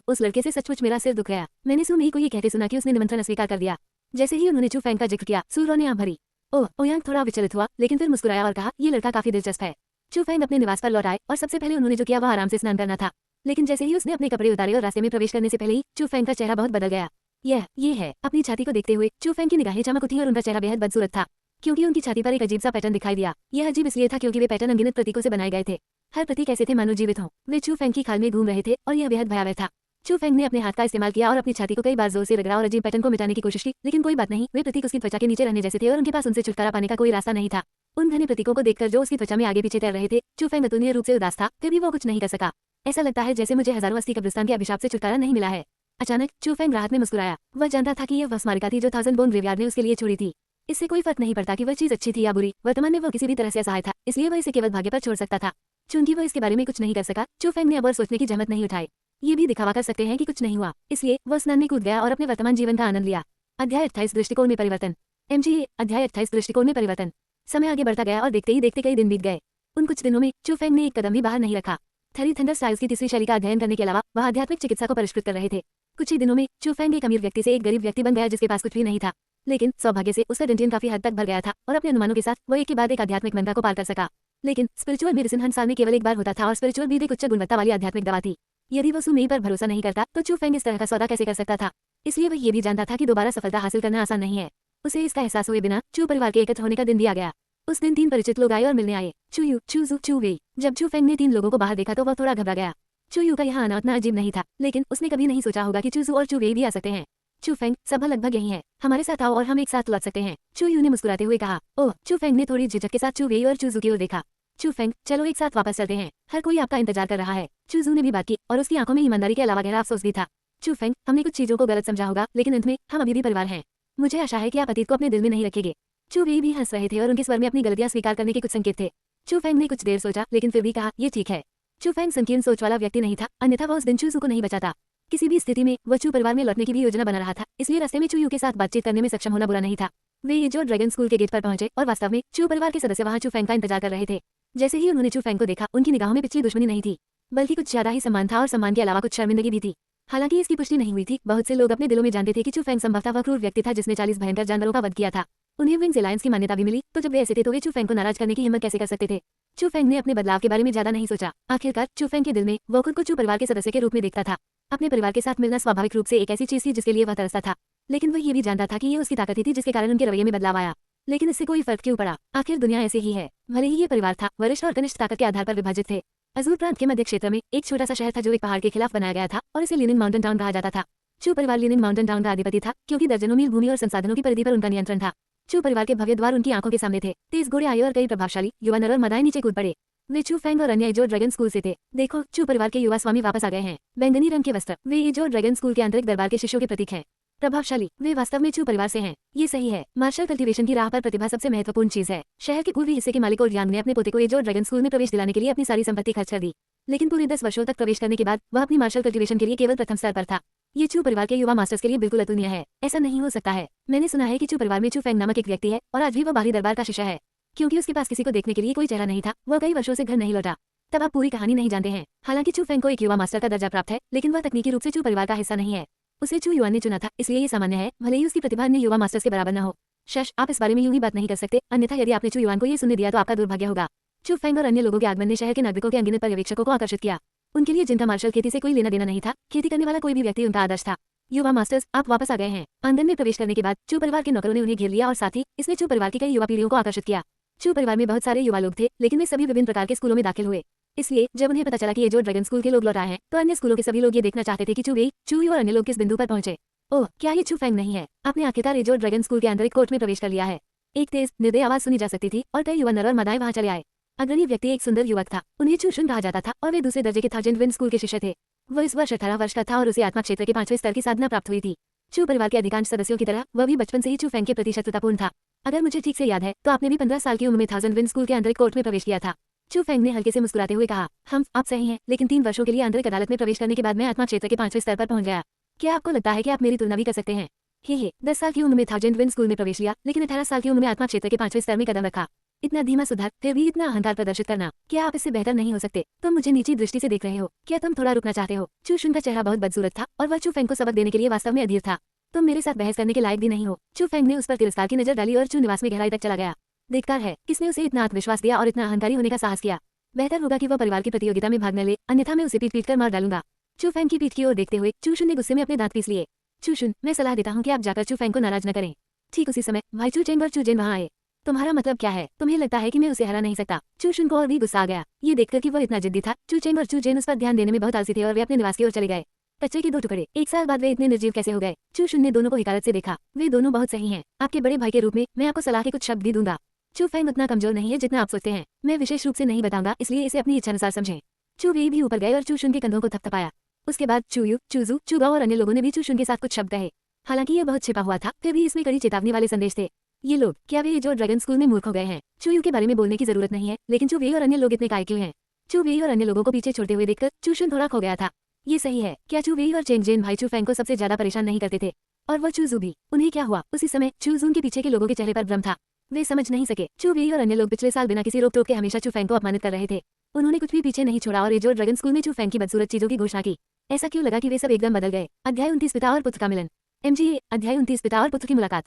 उस लड़के से सचमुच मेरा सिर दुख गया। मैंने सुमी को ये कहते सुना कि उसने निमंत्रण अस्वीकार कर दिया। जैसे ही उन्होंने चू फेंग का जिक्र किया, सूरो ने आंख भरी। ओयांग थोड़ा विचलित हुआ, लेकिन फिर मुस्कुराया और कहा, ये लड़का काफी दिलचस्प है। चू फेंग अपने निवास पर लौट आए और सबसे पहले उन्होंने जो किया वह आराम से स्नान करना था। लेकिन जैसे ही उसने अपने कपड़े उतारे और रास्ते में प्रवेश करने से पहले ही चू फेंग का चेहरा बहुत बदल गया। ये है। अपनी छाती को देखते हुए चू फेंग की निगाहें चमक उठी और उनका चेहरा बेहद बदसूरत था, क्योंकि उनकी छाती पर एक अजीब सा पैटर्न दिखाई दिया। यह अजीब इसलिए था क्योंकि वे पैटर्न अनगिनत प्रतीकों से बनाए गए थे। हर प्रतीक ऐसे थे मानो जीवित हों। वे चू फेंग की खाल में घूम रहे थे और यह बेहद भयावह था। चू फेंग ने अपने हाथ का इस्तेमाल किया और अपनी छाती को कई बार जोर से रगड़ा और अजीब पैटर्न को मिटाने की कोशिश की, लेकिन कोई बात नहीं। वे प्रतीक उसकी त्वचा के नीचे रहने जैसे थे और उनके पास उनसे छुटकारा पाने का कोई रास्ता नहीं था। उन घने प्रतीकों को देखकर जो उसकी त्वचा में आगे पीछे तैर रहे थे, चू फेंग अतुलनीय रूप से उदास था, फिर भी वो कुछ नहीं कर सका। ऐसा लगता है जैसे मुझे हजारों अस्थि कब्रिस्तान के अभिशाप से छुटकारा नहीं मिला है। अचानक चू फेंग राहत में मुस्कुराया। वह जानता था कि यह वह स्मारिका थी जो थाउजेंड बोन ग्रेवयार्ड ने उसके लिए छोड़ी थी। इससे कोई फर्क नहीं पड़ता कि वह चीज अच्छी थी या बुरी, वर्तमान में वो किसी भी तरह से असहाय था, इसलिए वह इसे केवल भाग्य पर छोड़ सकता था। चूंकि वह इसके बारे में कुछ नहीं कर सका, चू फेंग ने अब और सोचने की जहमत नहीं उठाई। ये भी दिखावा कर सकते हैं कि कुछ नहीं हुआ, इसलिए वह स्नान में कूद गया और अपने वर्तमान जीवन का आनंद लिया। अध्याय 28 दृष्टिकोण में परिवर्तन। अध्याय 28 दृष्टिकोण में परिवर्तन। समय आगे बढ़ता गया और देखते ही देखते कई दिन बीत गए। उन कुछ दिनों में चू फेंग ने एक कदम भी बाहर नहीं रखा। थरी थंडर स्टाइल्स की तीसरी शैली का अध्ययन करने के अलावा वह आध्यात्मिक चिकित्सा को परिष्कृत कर रहे थे। कुछ ही दिनों में चू फेंग एक अमीर व्यक्ति से एक गरीब व्यक्ति बन गया जिसके पास कुछ भी नहीं था, लेकिन सौभाग्य से उसका डेंटियन काफी हद तक भर गया था और अपने अनुमानों के साथ वो एक के बाद एक आध्यात्मिक मंत्रा को पार कर सका। लेकिन स्पिरिचुअल मेडिसिन हर साल में केवल एक बार होता था और स्पिरिचुअल भी एक उच्च गुणवत्ता वाली आध्यात्मिक दवा थी। यदि वो सुमी पर भरोसा नहीं करता तो चू फेंग इस तरह का सौदा कैसे कर सकता था? इसलिए वह ये भी जानता था कि दोबारा सफलता हासिल करना आसान नहीं है। उसे इसका एहसास हुए बिना चू परिवार के एकत्र होने का दिन भी आ गया। उस दिन 3 परिचित लोग आए और मिलने आए। चू यू, चू जू, चू वेई। जब चू फेंग ने 3 लोगों को बाहर देखा तो वह थोड़ा घबरा गया। चू यू का यहाँ आना उतना अजीब नहीं था, लेकिन उसने कभी नहीं सोचा होगा कि चू जू और चू वेई भी आ सकते हैं। चू फेंग, सभा लगभग यही है, हमारे साथ आओ और हम एक साथ लौट सकते हैं। चू यू ने मुस्कुराते हुए कहा। ओह, चू फेंग ने थोड़ी झिझक के साथ चू वेई और चू जू की ओर देखा। चू फेंग, चलो एक साथ वापस चलते हैं, हर कोई आपका इंतजार कर रहा है। चू जू ने भी बात की और उसकी आंखों में ईमानदारी के अलावा गहरा अफसोस भी था। चू फेंग, हमने कुछ चीजों को गलत समझा होगा, लेकिन अंत में हम अभी भी परिवार हैं। मुझे आशा है कि आप अतीत को अपने दिल में नहीं रखेंगे। चू वेई भी हंस रहे थे और उनके स्वर में अपनी गलतियां स्वीकार करने के कुछ संकेत थे। चू फेंग ने कुछ देर सोचा, लेकिन फिर भी कहा, ये ठीक है। चू फेंग संकीर्ण सोच वाला व्यक्ति नहीं था, अन्यथा वह उस दिन चू जू को नहीं बचाता। किसी भी स्थिति में वह चू परिवार में लौटने की भी योजना बना रहा था, इसलिए रास्ते में चू यू के साथ बातचीत करने में सक्षम होना बुरा नहीं था। वे ये जो ड्रैगन स्कूल के गेट पर पहुंचे और वास्तव में चू परिवार के सदस्य वहां चू फेंग का इंतजार कर रहे थे। जैसे ही उन्होंने चू फेंग को देखा, उनकी निगाहों में पिछली दुश्मनी नहीं थी, बल्कि कुछ ज्यादा ही सम्मान था और सम्मान के अलावा कुछ शर्मिंदगी भी थी। हालांकि इसकी पुष्टि नहीं हुई थी, बहुत से लोग अपने दिलों में जानते थे कि चू फेंग संभवतः वह क्रूर व्यक्ति था जिसने 40 भयंकर जानवरों का वध किया था। उन्हें विंग्स एलायंस की मान्यता भी मिली, तो जब वे ऐसे थे तो वे चू फेंग को नाराज करने की हिम्मत कैसे कर सकते थे? चू फेंग ने अपने बदलाव के बारे में ज्यादा नहीं सोचा। आखिरकार चू फेंग के दिल में वो खुद को चू परिवार के सदस्य के रूप में देखता था। अपने परिवार के साथ मिलना स्वाभाविक रूप से एक ऐसी चीज थी जिसके लिए वह तरसता था, लेकिन वह ये भी जानता था कि ये उसकी ताकत थी जिसके कारण उनके रवैये में बदलाव आया। लेकिन इससे कोई फर्क क्यों पड़ा? आखिर दुनिया ऐसे ही है। भले ही ये परिवार था, वरिष्ठ और कनिष्ठ ताकत के आधार पर विभाजित थे। अजूर प्रांत के मध्य क्षेत्र में एक छोटा सा शहर था जो एक पहाड़ के खिलाफ बनाया गया था और इसे लीनिंग माउंटेन टाउन कहा जाता था। चू परिवार लीनिंग माउंटेन टाउन का अधिपति था, क्योंकि दर्जनों मील भूमि और संसाधनों की परिधि पर उनका नियंत्रण था। चू परिवार के भव्य द्वार उनकी आंखों के सामने थे। तेज घोड़े आए और कई प्रभावशाली युवा नर और मदाएं नीचे कूद पड़े। वे चू फेंग और अन्य जो ड्रैगन स्कूल से थे। देखो, चू परिवार के युवा स्वामी वापस आ गए हैं। बैंगनी रंग के वस्त्र, वे ये जो ड्रैगन स्कूल के आंतरिक दरबार के शिष्यों के प्रतीक हैं। प्रभावशाली, वे वास्तव में चू परिवार से हैं। ये सही है, मार्शल कल्टीवेशन की राह पर प्रतिभा सबसे महत्वपूर्ण चीज है। शहर के पूर्वी हिस्से के मालिक और यांग ने अपने पोते को ये जो ड्रैगन स्कूल में प्रवेश दिलाने के लिए अपनी सारी संपत्ति खर्च कर दी, लेकिन पूरे 10 वर्षों तक प्रवेश करने के बाद वह अपनी मार्शल कल्टीवेशन के लिए केवल प्रथम स्तर पर था। ये चू परिवार के युवा मास्टर्स के लिए बिल्कुल अतुलनीय है। ऐसा नहीं हो सकता है। मैंने सुना है कि चू परिवार में चू फेंग नामक एक व्यक्ति है और आज भी वह बाहरी दरबार का शिष्य है, क्योंकि उसके पास किसी को देखने के लिए कोई चेहरा नहीं था। वह कई वर्षों से घर नहीं लौटा। तब आप पूरी कहानी नहीं जानते हैं। हालांकि चू फेंग को एक युवा मास्टर का दर्जा प्राप्त है, लेकिन वह तकनीकी रूप से चू परिवार का हिस्सा नहीं है। उसे चू युआन ने चुना था, इसलिए ये सामान्य है, भले ही उसकी प्रतिभा अन्य युवा मास्टर्स के बराबर न हो। शश, आप इस बारे में यूं ही बात नहीं कर सकते, अन्यथा यदि आपने चू युआन को ये सुनने दिया तो आपका दुर्भाग्य होगा। चू फेंग और अन्य लोगों के आगमन ने शहर के नागरिकों के अनगिनत पर्यवेक्षकों को आकर्षित किया। उनके लिए जिनका मार्शल खेती से कोई लेना देना नहीं था, खेती करने वाला कोई भी व्यक्ति उनका आदर्श था। युवा मास्टर्स, आप वापस आ गए हैं। आंगन में प्रवेश करने के बाद चू परिवार के नौकरों ने उन्हें घेर लिया और साथ ही इसने चू परिवार की कई युवा पीढ़ियों को आकर्षित किया। चू परिवार में बहुत सारे युवा लोग थे, लेकिन वे सभी विभिन्न प्रकार के स्कूलों में दाखिल हुए। इसलिए जब उन्हें पता चला कि ये जो ड्रैगन स्कूल के लोग लौट आए हैं, तो अन्य स्कूलों के सभी लोग ये देखना चाहते थे कि चू वेई, चू यू और अन्य लोग किस बिंदु पर पहुंचे। ओह, क्या ये चू फेंग नहीं है? आपने आखिरकार ये जो ड्रैगन स्कूल के आंतरिक कोर्ट में प्रवेश कर लिया है। एक तेज निर्दय आवाज सुनी जा सकती थी और कई युवा नर और मादाएं वहां चले आए। अग्रणी व्यक्ति एक सुंदर युवक था, उन्हें चूशुन कहा जाता था और वे दूसरे दर्जे के थाउजेंड विन स्कूल के शिष्य थे। वह इस वर्ष 18 वर्ष का था और उसे आत्मा क्षेत्र के 5वें स्तर की साधना प्राप्त हुई थी। चू परिवार के अधिकांश सदस्यों की तरह वह भी बचपन से ही चू फेंग के प्रति शत्रुतापूर्ण था। अगर मुझे ठीक से याद है तो आपने भी 15 साल की उम्र में थाउजेंड विन स्कूल के आंतरिक कोर्ट में प्रवेश किया था। चू फेंग ने हल्के से मुस्कुराते हुए कहा, हम आप सही हैं, लेकिन 3 वर्षों के लिए आंतरिक अदालत में प्रवेश करने के बाद मैं आत्मा क्षेत्र के 5वें स्तर पर पहुंच गया। क्या आपको लगता है कि आप मेरी तुलना भी कर सकते हैं? हे 10 साल की उम्र में थाउजेंड विन स्कूल में प्रवेश लिया, लेकिन 18 साल की उम्र में आत्मा क्षेत्र के 5वें स्तर में कदम रखा। इतना धीमा सुधार, फिर भी इतना अहंकार प्रदर्शित करना, क्या आप इससे बेहतर नहीं हो सकते? तुम मुझे नीची दृष्टि से देख रहे हो, क्या तुम थोड़ा रुकना चाहते हो? चू शुन का चेहरा बहुत बदसूरत था और वह चू फेंग को सबक देने के लिए वास्तव में अधीर था। तुम मेरे साथ बहस करने के लायक भी नहीं हो। चू फेंग ने उस पर तिरस्कार की नजर डाली और चू निवास में गहराई तक चला गया। देखता है किसने उसे इतना आत्मविश्वास दिया और इतना अहंकारी होने का साहस किया। बेहतर होगा कि वह परिवार की प्रतियोगिता में भाग न ले, अन्यथा मैं उसे पीट कर मार डालूंगा। चू फेंग की पीठ की ओर देखते हुए चू शुन ने गुस्से में अपने दांत पीस लिए। चू शुन, मैं सलाह देता हूँ कि आप जाकर चू फेंग को नाराज न करें। ठीक उसी समय भाई चू चेंग और चू जेन वहाँ आए। तुम्हारा मतलब क्या है? तुम्हें लगता है कि मैं उसे हरा नहीं सकता? चू शुन को और भी गुस्सा आ गया, ये देखकर कि वह इतना जिद्दी था। चू चेंग और चू जेन उस पर ध्यान देने में बहुत आलसी थे और वे अपने निवास की ओर चले गए। कच्चे के 2 टुकड़े, 1 साल बाद वे इतने निर्जीव कैसे हो गए? चू शुन ने दोनों को हिकारत से देखा। वे दोनों बहुत सही हैं। आपके बड़े भाई के रूप में मैं आपको सलाह के कुछ शब्द भी दूंगा। चू फेंग उतना कमजोर नहीं है जितना आप सोचते हैं। मैं विशेष रूप से नहीं बताऊंगा, इसलिए इसे अपनी इच्छानुसार समझें। चू वेई भी ऊपर गए और चू शुन के कंधों को थपथपाया। उसके बाद चू यू, चूजू, चूगाओ और अन्य लोगों ने भी चू शुन के साथ कुछ शब्द कहे। हालांकि यह बहुत छिपा हुआ था, फिर भी इसमें कड़ी चेतावनी वाले संदेश थे। ये लोग, क्या वे जो ड्रैगन स्कूल में मूर्ख हो गए हैं? चू यू के बारे में बोलने की जरूरत नहीं है, लेकिन चू वेई और अन्य लोग इतने काय क्यों हैं? चू वेई और अन्य लोगों को पीछे छोड़ते हुए देखकर चू शुन थोड़ा खो गया था। ये सही है, क्या चू वेई और चेंग जेन भाई चू फेंग को सबसे ज्यादा परेशान नहीं करते थे? और वो चूजू भी, उन्हें क्या हुआ? उसी समय चू जून के पीछे के लोगों के चेहरे पर भ्रम था। वे समझ नहीं सके। चू वेई और अन्य लोग पिछले साल बिना किसी रोक टोक के हमेशा चू फेंग को अपमानित कर रहे थे। उन्होंने कुछ भी पीछे नहीं छोड़ा और ये जो ड्रैगन स्कूल में चू फेंग की बदसूरत चीजों की घोषणा की। ऐसा क्यों लगा कि वे सब एकदम बदल गए? अध्याय 29 पिता और पुत्र का मिलन। MGA अध्याय 29 पिता और पुत्र की मुलाकात।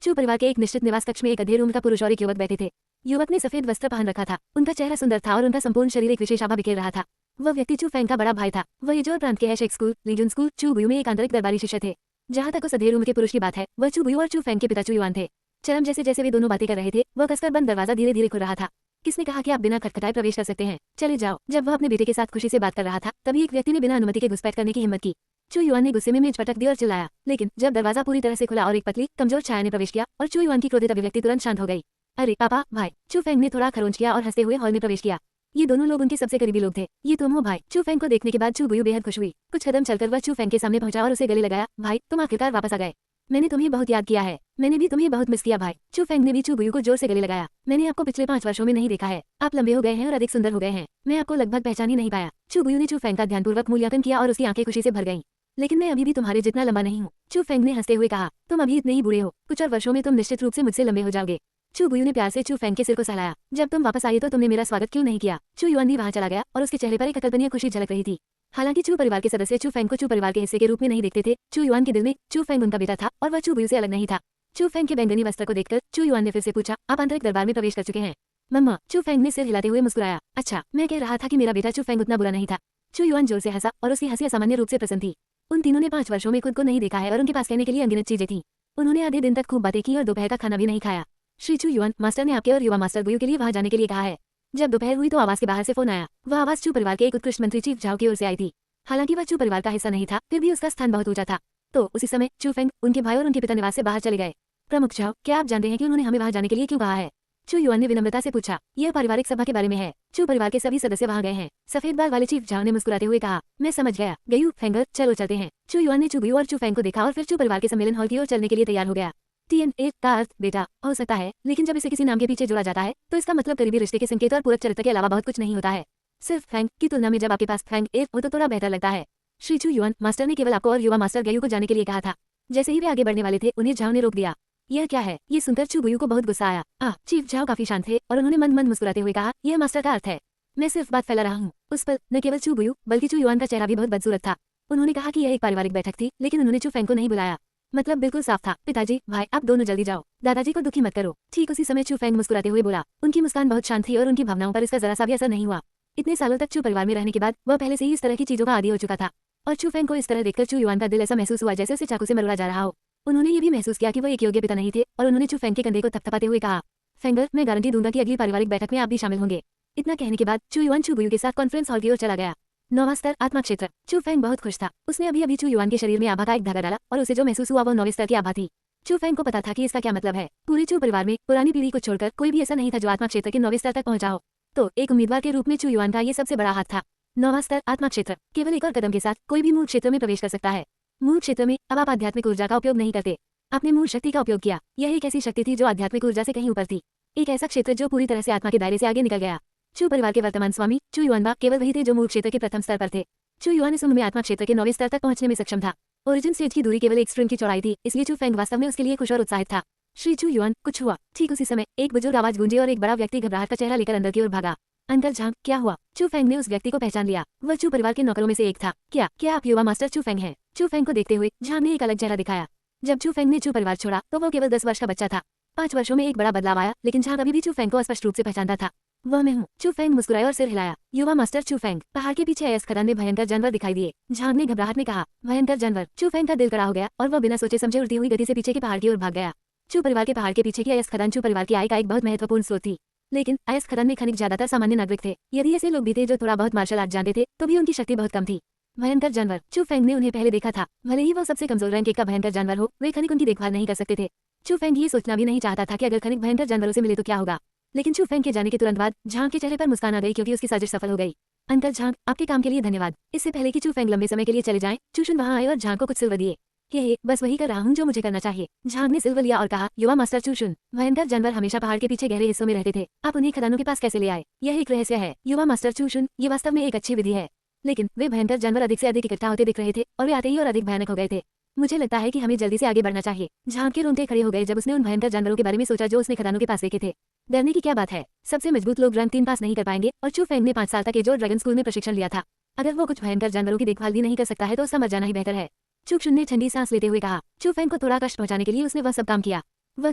चू परिवार के एक निश्चित निवास कक्ष में एक अधेड़ उम्र का पुरुष और एक युवक बैठे थे। युवक ने सफेद वस्त्र पहन रखा था, उनका चेहरा सुंदर था और उनका संपूर्ण शरीर एक विशेष आभा बिखेर रहा था। वह व्यक्ति चू फेंग का बड़ा भाई था। वह येजोर प्रांत के हैशेक स्कूल, लीजन स्कूल, चू गुयू में एक आंतरिक दरबारी शिष्य थे। जहाँ तक उस अधेड़ उम्र के पुरुष की बात है, वह चू गुयू और चू फेंग के पिता चू युआन थे। चरम जैसे जैसे वे दोनों बातें कर रहे थे, वह कसकर बंद दरवाजा धीरे धीरे खुल रहा था। किसने कहा कि आप बिना खटखटाए प्रवेश कर सकते हैं? चले जाओ। जब वह अपने बेटे के साथ खुशी से बात कर रहा था, तभी एक व्यक्ति ने बिना अनुमति के घुसपैठ करने की हिम्मत की। चू युआन ने गुस्से में मेज पटक दी और चिल्लाया, लेकिन जब दरवाजा पूरी तरह से खुला और एक पतली कमजोर छाया ने प्रवेश किया और चू युआन की क्रोधित अभिव्यक्ति तुरंत शांत हो गई। अरे पापा, भाई। चू फेंग ने थोड़ा खरोंच किया और हंसते हुए हॉल में प्रवेश किया। ये दोनों लोग उनके सबसे करीबी लोग थे। ये तुम हो भाई? चू फेंग को देखने के बाद चू गुयू बेहद खुश हुई। कुछ कदम चलकर वह चू फेंग के सामने पहुंचा और उसे गले लगाया। भाई, तुम आखिरकार वापस आ गए। मैंने तुम्हें बहुत याद किया है। मैंने भी तुम्हें बहुत मिस किया भाई। चू फेंग ने भी चू गुयू को जोर से गले लगाया। मैंने आपको पिछले 5 वर्षों में नहीं देखा है। आप लंबे हो गए हैं और अधिक सुंदर हो गए हैं। मैं आपको लगभग पहचान ही नहीं पाया। चू गुयू ने चू फेंग का ध्यानपूर्वक मूल्यांकन किया और उसकी आंखें खुशी से भर गईं। लेकिन मैं अभी भी तुम्हारे जितना लंबा नहीं हूँ। चू फेंग ने हंसते हुए कहा, तुम अभी इतने ही बूढ़े हो, कुछ और वर्षों में तुम निश्चित रूप से मुझसे लंबे हो जाओगे। चू गुयू ने प्यार से चू फेंग के सिर को सहलाया। जब तुम वापस आई तो तुमने मेरा स्वागत क्यों नहीं किया? चू युआन भी वहाँ चला गया और उसके चेहरे पर एक अकल्पनीय खुशी झलक रही थी। हालांकि चू परिवार के सदस्य चू फेंग को चू परिवार के हिस्से के रूप में नहीं देखते थे, चू युआन के दिल में चू फेंग उनका बेटा था और वह चू गुयू से अलग नहीं था। चू फेंग के बैंगनी वस्त्र को देखकर चू युआन ने फिर से पूछा, आप आंतरिक दरबार में प्रवेश कर चुके हैं? मम्मा, चू फेंग ने सिर हिलाते हुए मुस्कुराया। अच्छा, मैं कह रहा था कि मेरा बेटा चू फेंग उतना बुरा नहीं था। चू युआन जोर से हंसा और उसकी हंसी असामान्य रूप से प्रसन्न थी। उन तीनों ने 5 वर्षों में खुद को नहीं देखा है और उनके पास कहने के लिए अनगिनत चीजें थीं। उन्होंने आधे दिन तक खूब बातें की और दोपहर का खाना भी नहीं खाया। श्री चू युआन, मास्टर ने आपके और युवा मास्टर गुयू के लिए वहां जाने के लिए कहा है। जब दोपहर हुई तो आवाज के बाहर से फोन आया। वह आवाज चू परिवार के एक उत्कृष्ट मंत्री चीफ झाओ की ओर से आई थी। हालांकि वह चू परिवार का हिस्सा नहीं था, फिर भी उसका स्थान बहुत ऊंचा था। तो उसी समय चू फेंग, उनके भाई और उनके पिता निवास से बाहर चले गए। प्रमुख झाओ, क्या आप जानते हैं कि उन्होंने हमें वहां जाने के लिए क्यों कहा है? चू युआन ने विनम्रता से पूछा। यह पारिवारिक सभा के बारे में है। चू परिवार के सभी सदस्य वहां गए हैं। सफेद बाल वाले चीफ झाओ ने मुस्कुराते हुए कहा, मैं समझ गया। गयू, फेंगर, चलो चलते हैं। चू युआन ने चू गुयू और चू फेंग को देखा और फिर चू परिवार के सम्मेलन हॉल की ओर चलने के लिए तैयार हो गया। TNA का अर्थ बेटा हो सकता है, लेकिन जब इसे किसी नाम के पीछे जोड़ा जाता है तो इसका मतलब करीबी रिश्ते के संकेत और पूरक चरित्र के अलावा बहुत कुछ नहीं होता है। सिर्फ फेंग की तुलना में जब आपके पास फेंग ए हो तो थोड़ा बेहतर लगता है। श्री चू युआन, मास्टर ने केवल आपको और युवा मास्टर गयू को जाने के लिए कहा था। जैसे ही वे आगे बढ़ने वाले थे, उन्हें झाओ ने रोक दिया। यह क्या है? ये सुनकर चू गुयू को बहुत गुस्सा आया। चीफ झाओ काफी शांत थे और उन्होंने मंद मंद मुस्कुराते हुए कहा, यह मास्टर का अर्थ है। मैं सिर्फ बात फैला रहा हूँ। उस पर न केवल चू गुयू बल्कि चू युआन का चेहरा भी बहुत बदसूरत था। उन्होंने कहा कि यह एक पारिवारिक बैठक थी, लेकिन उन्होंने चू फेंग को नहीं बुलाया। मतलब बिल्कुल साफ था, पिताजी, भाई, आप दोनों जल्दी जाओ। दादाजी को दुखी मत करो। ठीक उसी समय चू फेंग मुस्कुराते हुए बोला। उनकी मुस्कान बहुत शांत थी और उनकी भावनाओं पर इसका जरा सा भी असर नहीं हुआ। इतने सालों तक चू परिवार में रहने के बाद वह पहले से ही इस तरह की चीजों का आदी हो चुका था, और चू फेंग को इस तरह देखकर चू युआन का दिल ऐसा महसूस हुआ जैसे उसे चाकू से मरोड़ा जा रहा हो। उन्होंने ये भी महसूस किया कि वो एक योग्य पिता नहीं थे, और उन्होंने चू फेंग के कंधे को थपथपाते हुए कहा, फेंगर, मैं गारंटी दूंगा कि अगली पारिवारिक बैठक में आप भी शामिल होंगे। इतना कहने के बाद चू युआन चू बुयू के साथ कॉन्फ्रेंस हॉल की ओर चला गया। 9वां स्तर, आत्मा क्षेत्र। चू फेंग बहुत खुश था। उसने अभी अभी चू युआन के शरीर में आभा का एक धागा डाला और उसे जो महसूस हुआ वो 9वें स्तर की आभा थी। चू फेंग को पता था कि इसका क्या मतलब है। पूरे चू परिवार में पुरानी पीढ़ी को छोड़कर कोई भी ऐसा नहीं था जो आत्मा क्षेत्र के 9वें स्तर तक पहुंचा हो। तो एक उम्मीदवार के रूप में चू युआन का ये सबसे बड़ा हाथ था। 9वां स्तर, आत्मा क्षेत्र। केवल एक और कदम के साथ कोई भी मूल क्षेत्र में प्रवेश कर सकता है। मूल क्षेत्र में अब आप आध्यात्मिक ऊर्जा का उपयोग नहीं करते, आपने मूल शक्ति का उपयोग किया। यह एक ऐसी शक्ति थी जो आध्यात्मिक ऊर्जा से कहीं ऊपर थी, एक ऐसा क्षेत्र जो पूरी तरह से आत्मा के दायरे से आगे निकल गया। चू परिवार के वर्तमान स्वामी चू युआन केवल वही थे जो मूल क्षेत्र के प्रथम स्तर पर थे। चू युआन इस उम्र में आत्मा क्षेत्र के 9वें स्तर तक पहुंचने में सक्षम था। ओरिजिन स्टेज की दूरी केवल एक स्ट्रिंग की चौड़ाई थी, इसलिए चू फेंग वास्तव में उसके लिए खुश और उत्साहित था। श्री चू युआन, कुछ हुआ? ठीक उसी समय एक बुजुर्ग आवाज गूंजी और एक बड़ा व्यक्ति घबराहट का चेहरा लेकर अंदर की ओर भागा। अंकल झांग, क्या हुआ? चू फेंग ने उस व्यक्ति को पहचान लिया। वह चू परिवार के नौकरों में से एक था। क्या आप युवा मास्टर चू फेंग हैं? चू फेंग को देखते हुए झांग ने एक अलग चेहरा दिखाया। जब चू फेंग ने चू परिवार छोड़ा तो वो केवल 10 वर्ष का बच्चा था। 5 वर्षों में एक बड़ा बदलाव आया, लेकिन झांग अभी भी चू फेंग को स्पष्ट रूप से पहचानता था। वह मैं हूँ। चू फेंग मुस्कुराया और सिर हिलाया। युवा मास्टर चू फेंग। पहाड़ के पीछे अयस्क खदान में भयंकर जानवर दिखाई दिए। झांग ने घबराहट में कहा, भयंकर जानवर? चू फेंग का दिल कड़ा हो गया और वह बिना सोचे समझे उड़ती हुई गति से पीछे के पहाड़ की ओर भाग गया। चू परिवार के पहाड़ के पीछे की अयस्क खदान चू परिवार की आय का एक बहुत महत्वपूर्ण स्रोत थी, लेकिन अयस्क खदान में खनिक ज्यादातर सामान्य नागरिक थे। यदि ऐसे लोग भी थे जो थोड़ा बहुत मार्शल आर्ट जानते थे तो भी उनकी शक्ति बहुत कम थी। भयंकर जानवर। चू फेंग ने उन्हें पहले देखा था। भले ही वो सबसे कमजोर रैंक का भयंकर जानवर हो, वे खनिक उनकी देखभाल नहीं कर सकते थे। चू फेंग ये सोचना भी नहीं चाहता था कि अगर खनिक भयंकर जानवरों से मिले तो क्या होगा। लेकिन चू फेंग के जाने के तुरंत बाद झांग के चेहरे पर मुस्कान आ गई क्योंकि उसकी साजिश सफल हो गई। अंकल झांग, आपके काम के लिए धन्यवाद। इससे पहले कि चू फेंग लंबे समय के लिए चले जाएं, चूशुन वहां आए और झांग को कुछ सिल्वर दिए। ये बस वही कर रहा हूँ जो मुझे करना चाहिए। झांग ने सिल्वर लिया और कहा, युवा मास्टर चूशुन, भयंकर जानवर हमेशा पहाड़ के पीछे गहरे हिस्सों में रहते थे, आप उन्हें खदानों के पास कैसे ले आए? यह एक रहस्य है युवा मास्टर चूशुन, ये वास्तव में एक अच्छी विधि है। लेकिन वे भयंकर जानवर अधिक से अधिक इकट्ठा होते दिख रहे थे और वे आते ही और अधिक भयानक हो गए थे। मुझे लगता है कि हमें जल्दी से आगे बढ़ना चाहिए। झांग के रोंगटे खड़े हो गए जब उसने उन भयंकर जानवरों के बारे में सोचा जो उसने खदानों के पास देखे थे। डरने की क्या बात है, सबसे मजबूत लोग रैंक 3 पास नहीं कर पाएंगे और चू फेंग ने 5 साल तक एजो ड्रैगन स्कूल में प्रशिक्षण लिया था। अगर वो कुछ भयंकर जानवरों की देखभाल भी नहीं कर सकता है तो उसका मर जाना ही बेहतर है। चूशुन ने ठंडी सांस लेते हुए कहा। चू फेंग को थोड़ा कष्ट पहुंचाने के लिए उसने वह सब काम किया। वह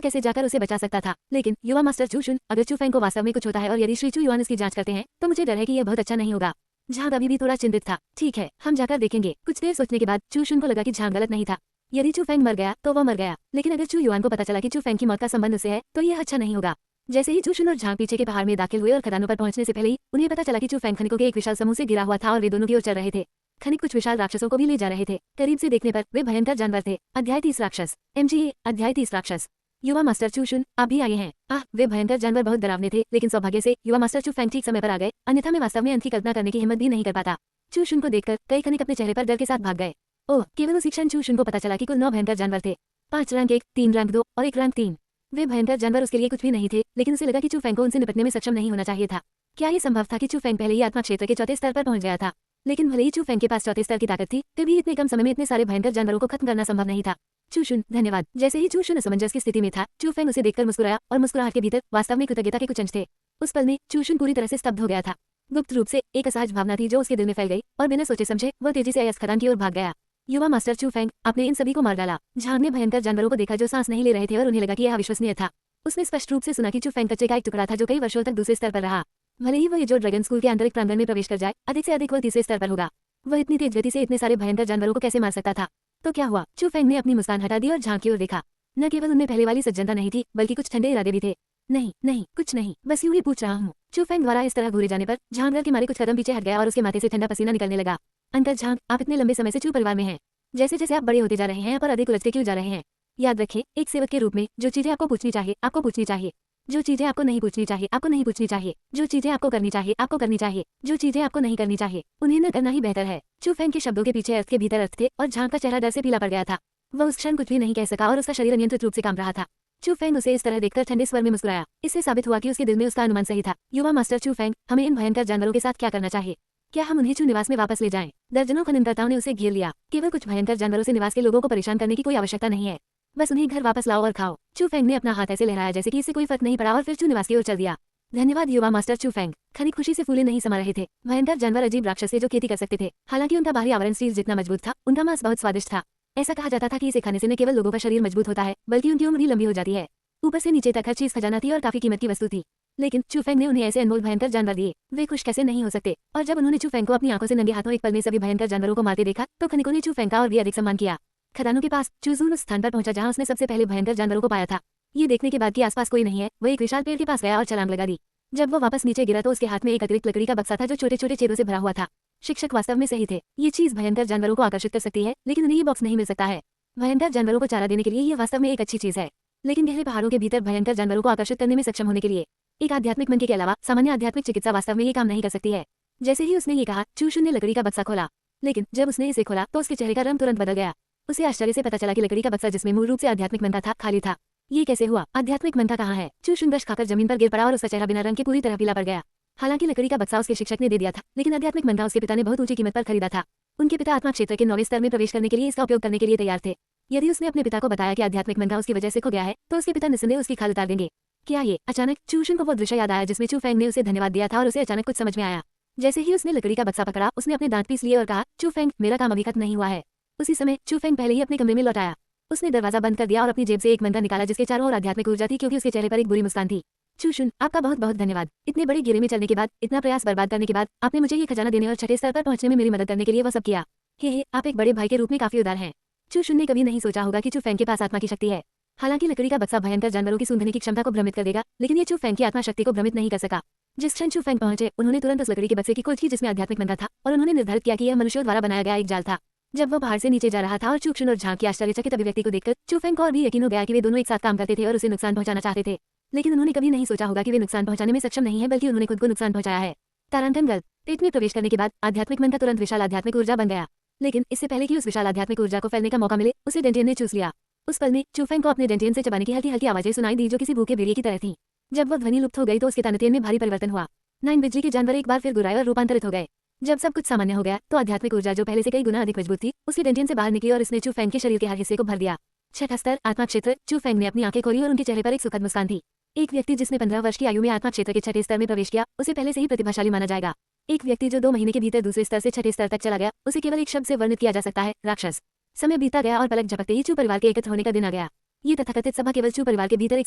कैसे जाकर उसे बचा सकता था। लेकिन युवा मास्टर चूशुन, अगर चू फेंग को वास्तव में कुछ होता है और यदि श्री चू युआन इसकी जांच करते हैं तो मुझे डर है कि यह बहुत अच्छा नहीं होगा। झांग अभी भी थोड़ा चिंतित था। ठीक है, हम जाकर देखेंगे। कुछ देर सोचने के बाद चूशुन को लगा कि झांग गलत नहीं था। यदि चू फेंग मर गया तो वह मर गया, लेकिन अगर चू युआन को पता चला कि चू फेंग की मौत का संबंध उससे है तो यह अच्छा नहीं होगा। जैसे ही चूशुन और झांग पीछे के पहाड़ में दाखिल हुए और खदानों पर पहुंचने से पहले ही उन्हें पता चला कि चू फेंग खनिकों के एक विशाल समूह से घिरा हुआ था और वे दोनों की ओर चल रहे थे। खनिक कुछ विशाल राक्षसों को भी ले जा रहे थे। करीब से देखने पर वे भयंकर जानवर थे। अध्याय 30 राक्षस। MGA अध्याय 30 राक्षस। युवा मास्टर चूशुन, आप भी आए हैं। वे भयंकर जानवर बहुत डरावने थे, लेकिन सौभाग्य से युवा मास्टर चू फेंग ठीक समय पर आ गए, अन्यथा मैं वास्तव में अंत की कल्पना करने की हिम्मत भी नहीं कर पाता। चूशुन को देखकर कई खनिक अपने चेहरे पर डर के साथ भाग गए। ओह, केवल उसी क्षण चूशुन को पता चला कि कुल 9 भयंकर जानवर थे। 5 रैंक 1, 3 रैंक 2 और 1 रैंक 3। वे भयंकर जानवर उसके लिए कुछ भी नहीं थे, लेकिन उसे लगा कि चू फेंग को उनसे निपटने में सक्षम नहीं होना चाहिए था। क्या ये संभव था कि चू फेंग पहले ही आत्मा क्षेत्र के 4थे स्तर पर पहुंच गया था? लेकिन भले ही चू फेंग के पास 4थे स्तर की ताकत थी, फिर भी इतने कम समय में इतने सारे भयंकर जानवरों को खत्म करना संभव नहीं था। चूशुन, धन्यवाद। जैसे ही चूशुन असमंजस की स्थिति में था, चू फेंग उसे देखकर मुस्कुराया और मुस्कुराहट के भीतर वास्तव में कृतज्ञता के कुछ अंश थे। उस पल में चूशुन पूरी तरह से स्तब्ध हो गया था। गुप्त रूप से एक असहज भावना थी जो उसके दिल में फैल गई और बिना सोचे समझे वह तेजी से अयस्क खदान की ओर भाग गया। युवा मास्टर चू फेंग, आपने इन सभी को मार डाला। झांग ने भयंकर जानवरों को देखा जो सांस नहीं ले रहे थे और उन्हें लगा कि यह अविश्वसनीय था। उसने स्पष्ट रूप से सुना कि चू फेंग कच्चे का एक टुकड़ा था जो कई वर्षों तक दूसरे स्तर पर रहा। भले ही वह जो ड्रैगन स्कूल के आंतरिक प्रांगण में प्रवेश कर जाए, अधिक से अधिक वह तीसरे स्तर पर होगा। वह इतनी तेज गति से इतने सारे भयंकर जानवरों को कैसे मार सकता था? तो क्या हुआ? चू फेंग ने अपनी मुस्कान हटा दी और झांग की ओर देखा। न केवल उनमें पहले वाली सज्जनता नहीं थी, बल्कि कुछ ठंडे इरादे भी थे। नहीं, कुछ नहीं, बस यूं ही पूछ रहा हूँ। चू फेंग द्वारा इस तरह घूरे जाने पर झांग डर के मारे कुछ कदम पीछे हट गया और उसके माथे से ठंडा पसीना निकलने लगा। अंकल झांग, आप इतने लंबे समय से चू परिवार में हैं। जैसे जैसे आप बड़े होते जा रहे हैं पर अधिक उलझते क्यों जा रहे हैं? याद रखें, एक सेवक के रूप में जो चीजें आपको पूछनी चाहिए आपको पूछनी चाहिए, जो चीजें आपको नहीं पूछनी चाहिए आपको नहीं पूछनी चाहिए, जो चीजें आपको करनी चाहिए आपको करनी चाहिए, जो चीजें आपको नहीं करनी चाहिए उन्हें न करना ही बेहतर है। चू फेंग के शब्दों के पीछे अर्थ के भीतर अर्थ थे और झांग का चेहरा डर से पीला पड़ गया था। वह उस क्षण कुछ भी नहीं कह सका और उसका शरीर अनियंत्रित रूप से कांप रहा था। चू फेंग उसे इस तरह देखकर ठंडे स्वर में मुस्कुराया। इससे साबित हुआ कि उसके दिल में उसका अनुमान सही था। युवा मास्टर चू फेंग, हमें इन भयंकर जानवरों के साथ क्या करना चाहिए? क्या हम उन्हें चू निवास में वापस ले जाएं? दर्जनों खननकर्ताओं ने उसे घेर लिया। केवल कुछ भयंकर जानवरों से निवास के लोगों को परेशान करने की कोई आवश्यकता नहीं है। बस उन्हें घर वापस लाओ और खाओ। चू फेंग ने अपना हाथ ऐसे लहराया जैसे कि इससे कोई फर्क नहीं पड़ा और फिर चू निवास की ओर चल दिया। धन्यवाद युवा मास्टर चू फेंग। खनिक खुशी से फूले नहीं समा रहे थे। भयंकर जानवर अजीब राक्षस थे जो खेती कर सकते थे। हालांकि उनका बाहरी आवरण स्टील जितना मजबूत था, उनका मांस बहुत स्वादिष्ट था। ऐसा कहा जाता था कि इसे खाने से न केवल लोगों का शरीर मजबूत होता है, बल्कि उनकी उम्र भी लंबी हो जाती है। ऊपर से नीचे तक हर चीज खजाना थी और काफी कीमत की वस्तु थी। लेकिन चू फेंग ने उन्हें ऐसे अनमोल भयंकर जानवर दिए, वे खुश कैसे नहीं हो सकते। और जब उन्होंने चू फेंग को अपनी आंखों से नंगे हाथों एक पल में सभी भयंकर जानवरों को मारते देखा तो खनिकों ने चू फेंग का और भी अधिक सम्मान किया। खदानों के पास चूजून उस स्थान पर पहुंचा जहां उसने सबसे पहले भयंकर जानवरों को पाया था। ये देखने के बाद कि आसपास कोई नहीं है, वो एक विशाल पेड़ के पास गया और छलांग लगा दी। जब वो वापस नीचे गिरा तो उसके हाथ में एक अतिरिक्त लकड़ी का बक्सा था जो छोटे छोटे छेदों से भरा हुआ था। शिक्षक वास्तव में सही थे, ये चीज भयंकर जानवरों को आकर्षित कर सकती है, लेकिन उन्हें ये बॉक्स नहीं मिल सकता है। भयंकर जानवरों को चारा देने के लिए ये वास्तव में एक अच्छी चीज है, लेकिन गहरे पहाड़ों के भीतर भयंकर जानवरों को आकर्षित करने में सक्षम होने के लिए एक आध्यात्मिक मन के अलावा सामान्य आध्यात्मिक चिकित्सा वास्तव में ये काम नहीं कर सकती है। जैसे ही उसने ये कहा, चूशुन ने लकड़ी का बक्सा खोला, लेकिन जब उसने इसे खोला तो उसके चेहरे का रंग तुरंत बदल गया। उसे आश्चर्य से पता चला कि लकड़ी का बक्सा जिसमें मूल रूप से आध्यात्मिक मन का था, खाली था। ये कैसे हुआ? आध्यात्मिक मन का कहाँ है? चूशुन गश खाकर जमीन पर गिर पड़ा और उसका चेहरा बिना रंग के पूरी तरह पीला पड़ गया। हालांकि लकड़ी का बक्सा उसके शिक्षक ने दे दिया था, लेकिन आध्यात्मिक मन का उसके पिता ने बहुत ऊंची कीमत पर खरीदा था। उनके पिता आत्मा क्षेत्र के 9वें स्तर में प्रवेश करने के लिए इसका उपयोग करने के लिए तैयार थे। यदि उसने अपने पिता को बताया कि आध्यात्मिक मन का उसकी वजह से खो गया है तो उसके पिता निस्संदेह उसकी खाल उतार देंगे। क्या ये? अचानक चूशुन को वो दृश्य याद आया जिसमें चू फेंग ने उसे धन्यवाद दिया था और उसे अचानक कुछ समझ में आया। जैसे ही उसने लकड़ी का बक्सा पकड़ा, उसने अपने दांत पीस लिए और कहा, चू फेंग, मेरा काम अभी खत्म नहीं हुआ है। उसी समय चू फेंग पहले ही अपने कमरे में लौट आया। उसने दरवाजा बंद कर दिया और अपनी जेब से एक मंत्र निकाला जिसके चारों ओर आध्यात्मिक ऊर्जा थी, क्योंकि उसके चेहरे पर एक बुरी मुस्कान थी। चूशुन, आपका बहुत बहुत धन्यवाद। इतने बड़े घेरे में चलने के बाद, इतना प्रयास बर्बाद करने के बाद आपने मुझे ये खजाना देने और छठे स्तर पर पहुंचने में मेरी मदद करने के लिए वो सब किया। हे, आप एक बड़े भाई के रूप में काफी उदार हैं। चूशुन ने कभी नहीं सोचा होगा कि चू फेंग के पास आत्मा की शक्ति है। हालांकि लकड़ी का बक्सा भयंकर जानवरों की सूंघने की क्षमता को भ्रमित कर देगा, लेकिन ये चू फेंग की आत्मा शक्ति को भ्रमित नहीं कर सका। जिस क्षण चू फेंग पहुंचे, उन्होंने तुरंत उस लकड़ी के बक्से की खोज की जिसमें आध्यात्मिक मन था, और उन्होंने निर्धारित किया कि यह मनुष्यों द्वारा बनाया गया एक जाल था। जब वो पहाड़ से नीचे जा रहा था और चूशुन और झांग की आश्चर्यचकित अभिव्यक्ति को देखकर चू फेंग को और भी यकीन हो गया कि वे दोनों एक साथ काम करते थे और उसे नुकसान पहुंचाना चाहते थे। लेकिन उन्होंने कभी नहीं सोचा होगा कि वे नुकसान पहुंचाने में सक्षम नहीं है, बल्कि उन्होंने खुद को नुकसान पहुंचाया है। तारांकन गल पेट में प्रवेश करने के बाद आध्यात्मिक मन का तुरंत विशाल आध्यात्मिक ऊर्जा बन गया, लेकिन इससे पहले कि उस विशाल आध्यात्मिक ऊर्जा को फैलने का मौका मिले, उसे डेंटियन ने चूस लिया। उस पल में चू फेंग को अपने डेंटियन से चबाने की हल्की हल्की आवाजें सुनाई दी जो किसी भूखे भेड़िए की तरह थी। जब वो ध्वनि लुप्त हो गई तो उसके तानतेन में भारी परिवर्तन हुआ। 9 बिजली के जानवर एक बार फिर गुर्राए और रूपांतरित हो गए। जब सब कुछ सामान्य हो गया तो आध्यात्मिक ऊर्जा जो पहले से कई गुना अधिक मजबूत थी, उसके डेंटियन से बाहर निकली और इसने चू फेंग के शरीर के हर हिस्से को भर दिया। छठा स्तर, आत्मा क्षेत्र। चू फेंग ने अपनी आंखें खोली और उनके चेहरे पर एक सुखद मुस्कान थी। एक व्यक्ति जिसने 15 वर्ष की आयु में आत्मा क्षेत्र के छठे स्तर में प्रवेश किया, उसे पहले से ही प्रतिभाशाली माना जाएगा। एक व्यक्ति जो 2 महीने के भीतर दूसरे स्तर से छठे स्तर तक चला गया, उसे केवल एक शब्द से वर्णित किया जा सकता है, राक्षस। समय बीता गया और पलक झपकते ही चू परिवार के एकत्र होने का दिन आ गया। ये तथाकथित सभा केवल चू परिवार के भीतर एक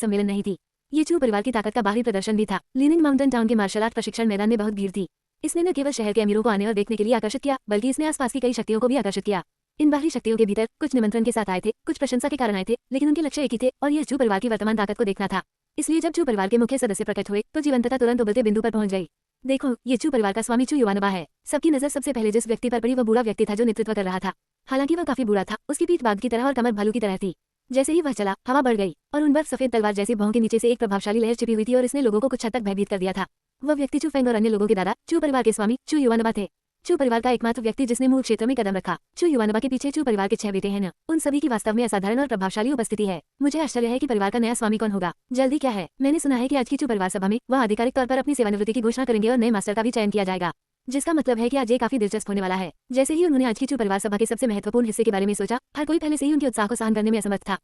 सम्मेलन नहीं थी, ये चू परिवार की ताकत का बाहरी प्रदर्शन भी था। लीनिंग माउंटेन टाउन के मार्शल आर्ट प्रशिक्षण मैदान में बहुत भीड़ थी। इसने न केवल शहर के अमीरों को आने और देखने के लिए आकर्षित किया, बल्कि इसने आसपास की कई शक्तियों को भी आकर्षित किया। इन बाहरी शक्तियों के भीतर कुछ निमंत्रण के साथ आए थे, कुछ प्रशंसा के कारण आए थे, लेकिन उनके लक्ष्य एक ही थे, और यह चू परिवार की वर्तमान ताकत को देखना था। इसलिए जब चू परिवार के मुख्य सदस्य प्रकट हुए तो जीवंतता तुरंत उबलते बिंदु पर पहुंच गई। देखो, ये चू परिवार का स्वामी चू युवानबा है। सबकी नजर सबसे पहले जिस व्यक्ति पर पड़ी वह बूढ़ा व्यक्ति था जो नेतृत्व कर रहा था। हालांकि वह काफी बूढ़ा था, उसकी पीठ बाघ की तरह और कमर भालू की तरह थी। जैसे ही वह चला, हवा बढ़ गई और उन पर सफेद तलवार जैसी भौं के नीचे से एक प्रभावशाली लहर छिपी हुई थी और इसने लोगों को कुछ हद तक भयभीत कर दिया था। वह व्यक्ति चू फेंग और अन्य लोगों के दादा चू परिवार के स्वामी चू युवानबा थे। चू परिवार का एकमात्र व्यक्ति जिसने मूल क्षेत्र में कदम रखा। चू युवानबा के पीछे चू परिवार के 6 बेटे हैं न, उन सभी की वास्तव में असाधारण और प्रभावशाली उपस्थिति है। मुझे आश्चर्य है कि परिवार का नया स्वामी कौन होगा। जल्दी क्या है, मैंने सुना है कि आज की चू परिवार सभा में वह आधिकारिक तौर पर अपनी सेवानिवृत्ति की घोषणा करेंगे और नए मास्टर का भी चयन किया जाएगा, जिसका मतलब है कि आज ये काफी दिलचस्प होने वाला है। जैसे ही उन्होंने आज की चू परिवार सभा के सबसे महत्वपूर्ण हिस्से के बारे में सोचा, हर कोई पहले से ही उनके उत्साह को सहन करने में असमर्थ था।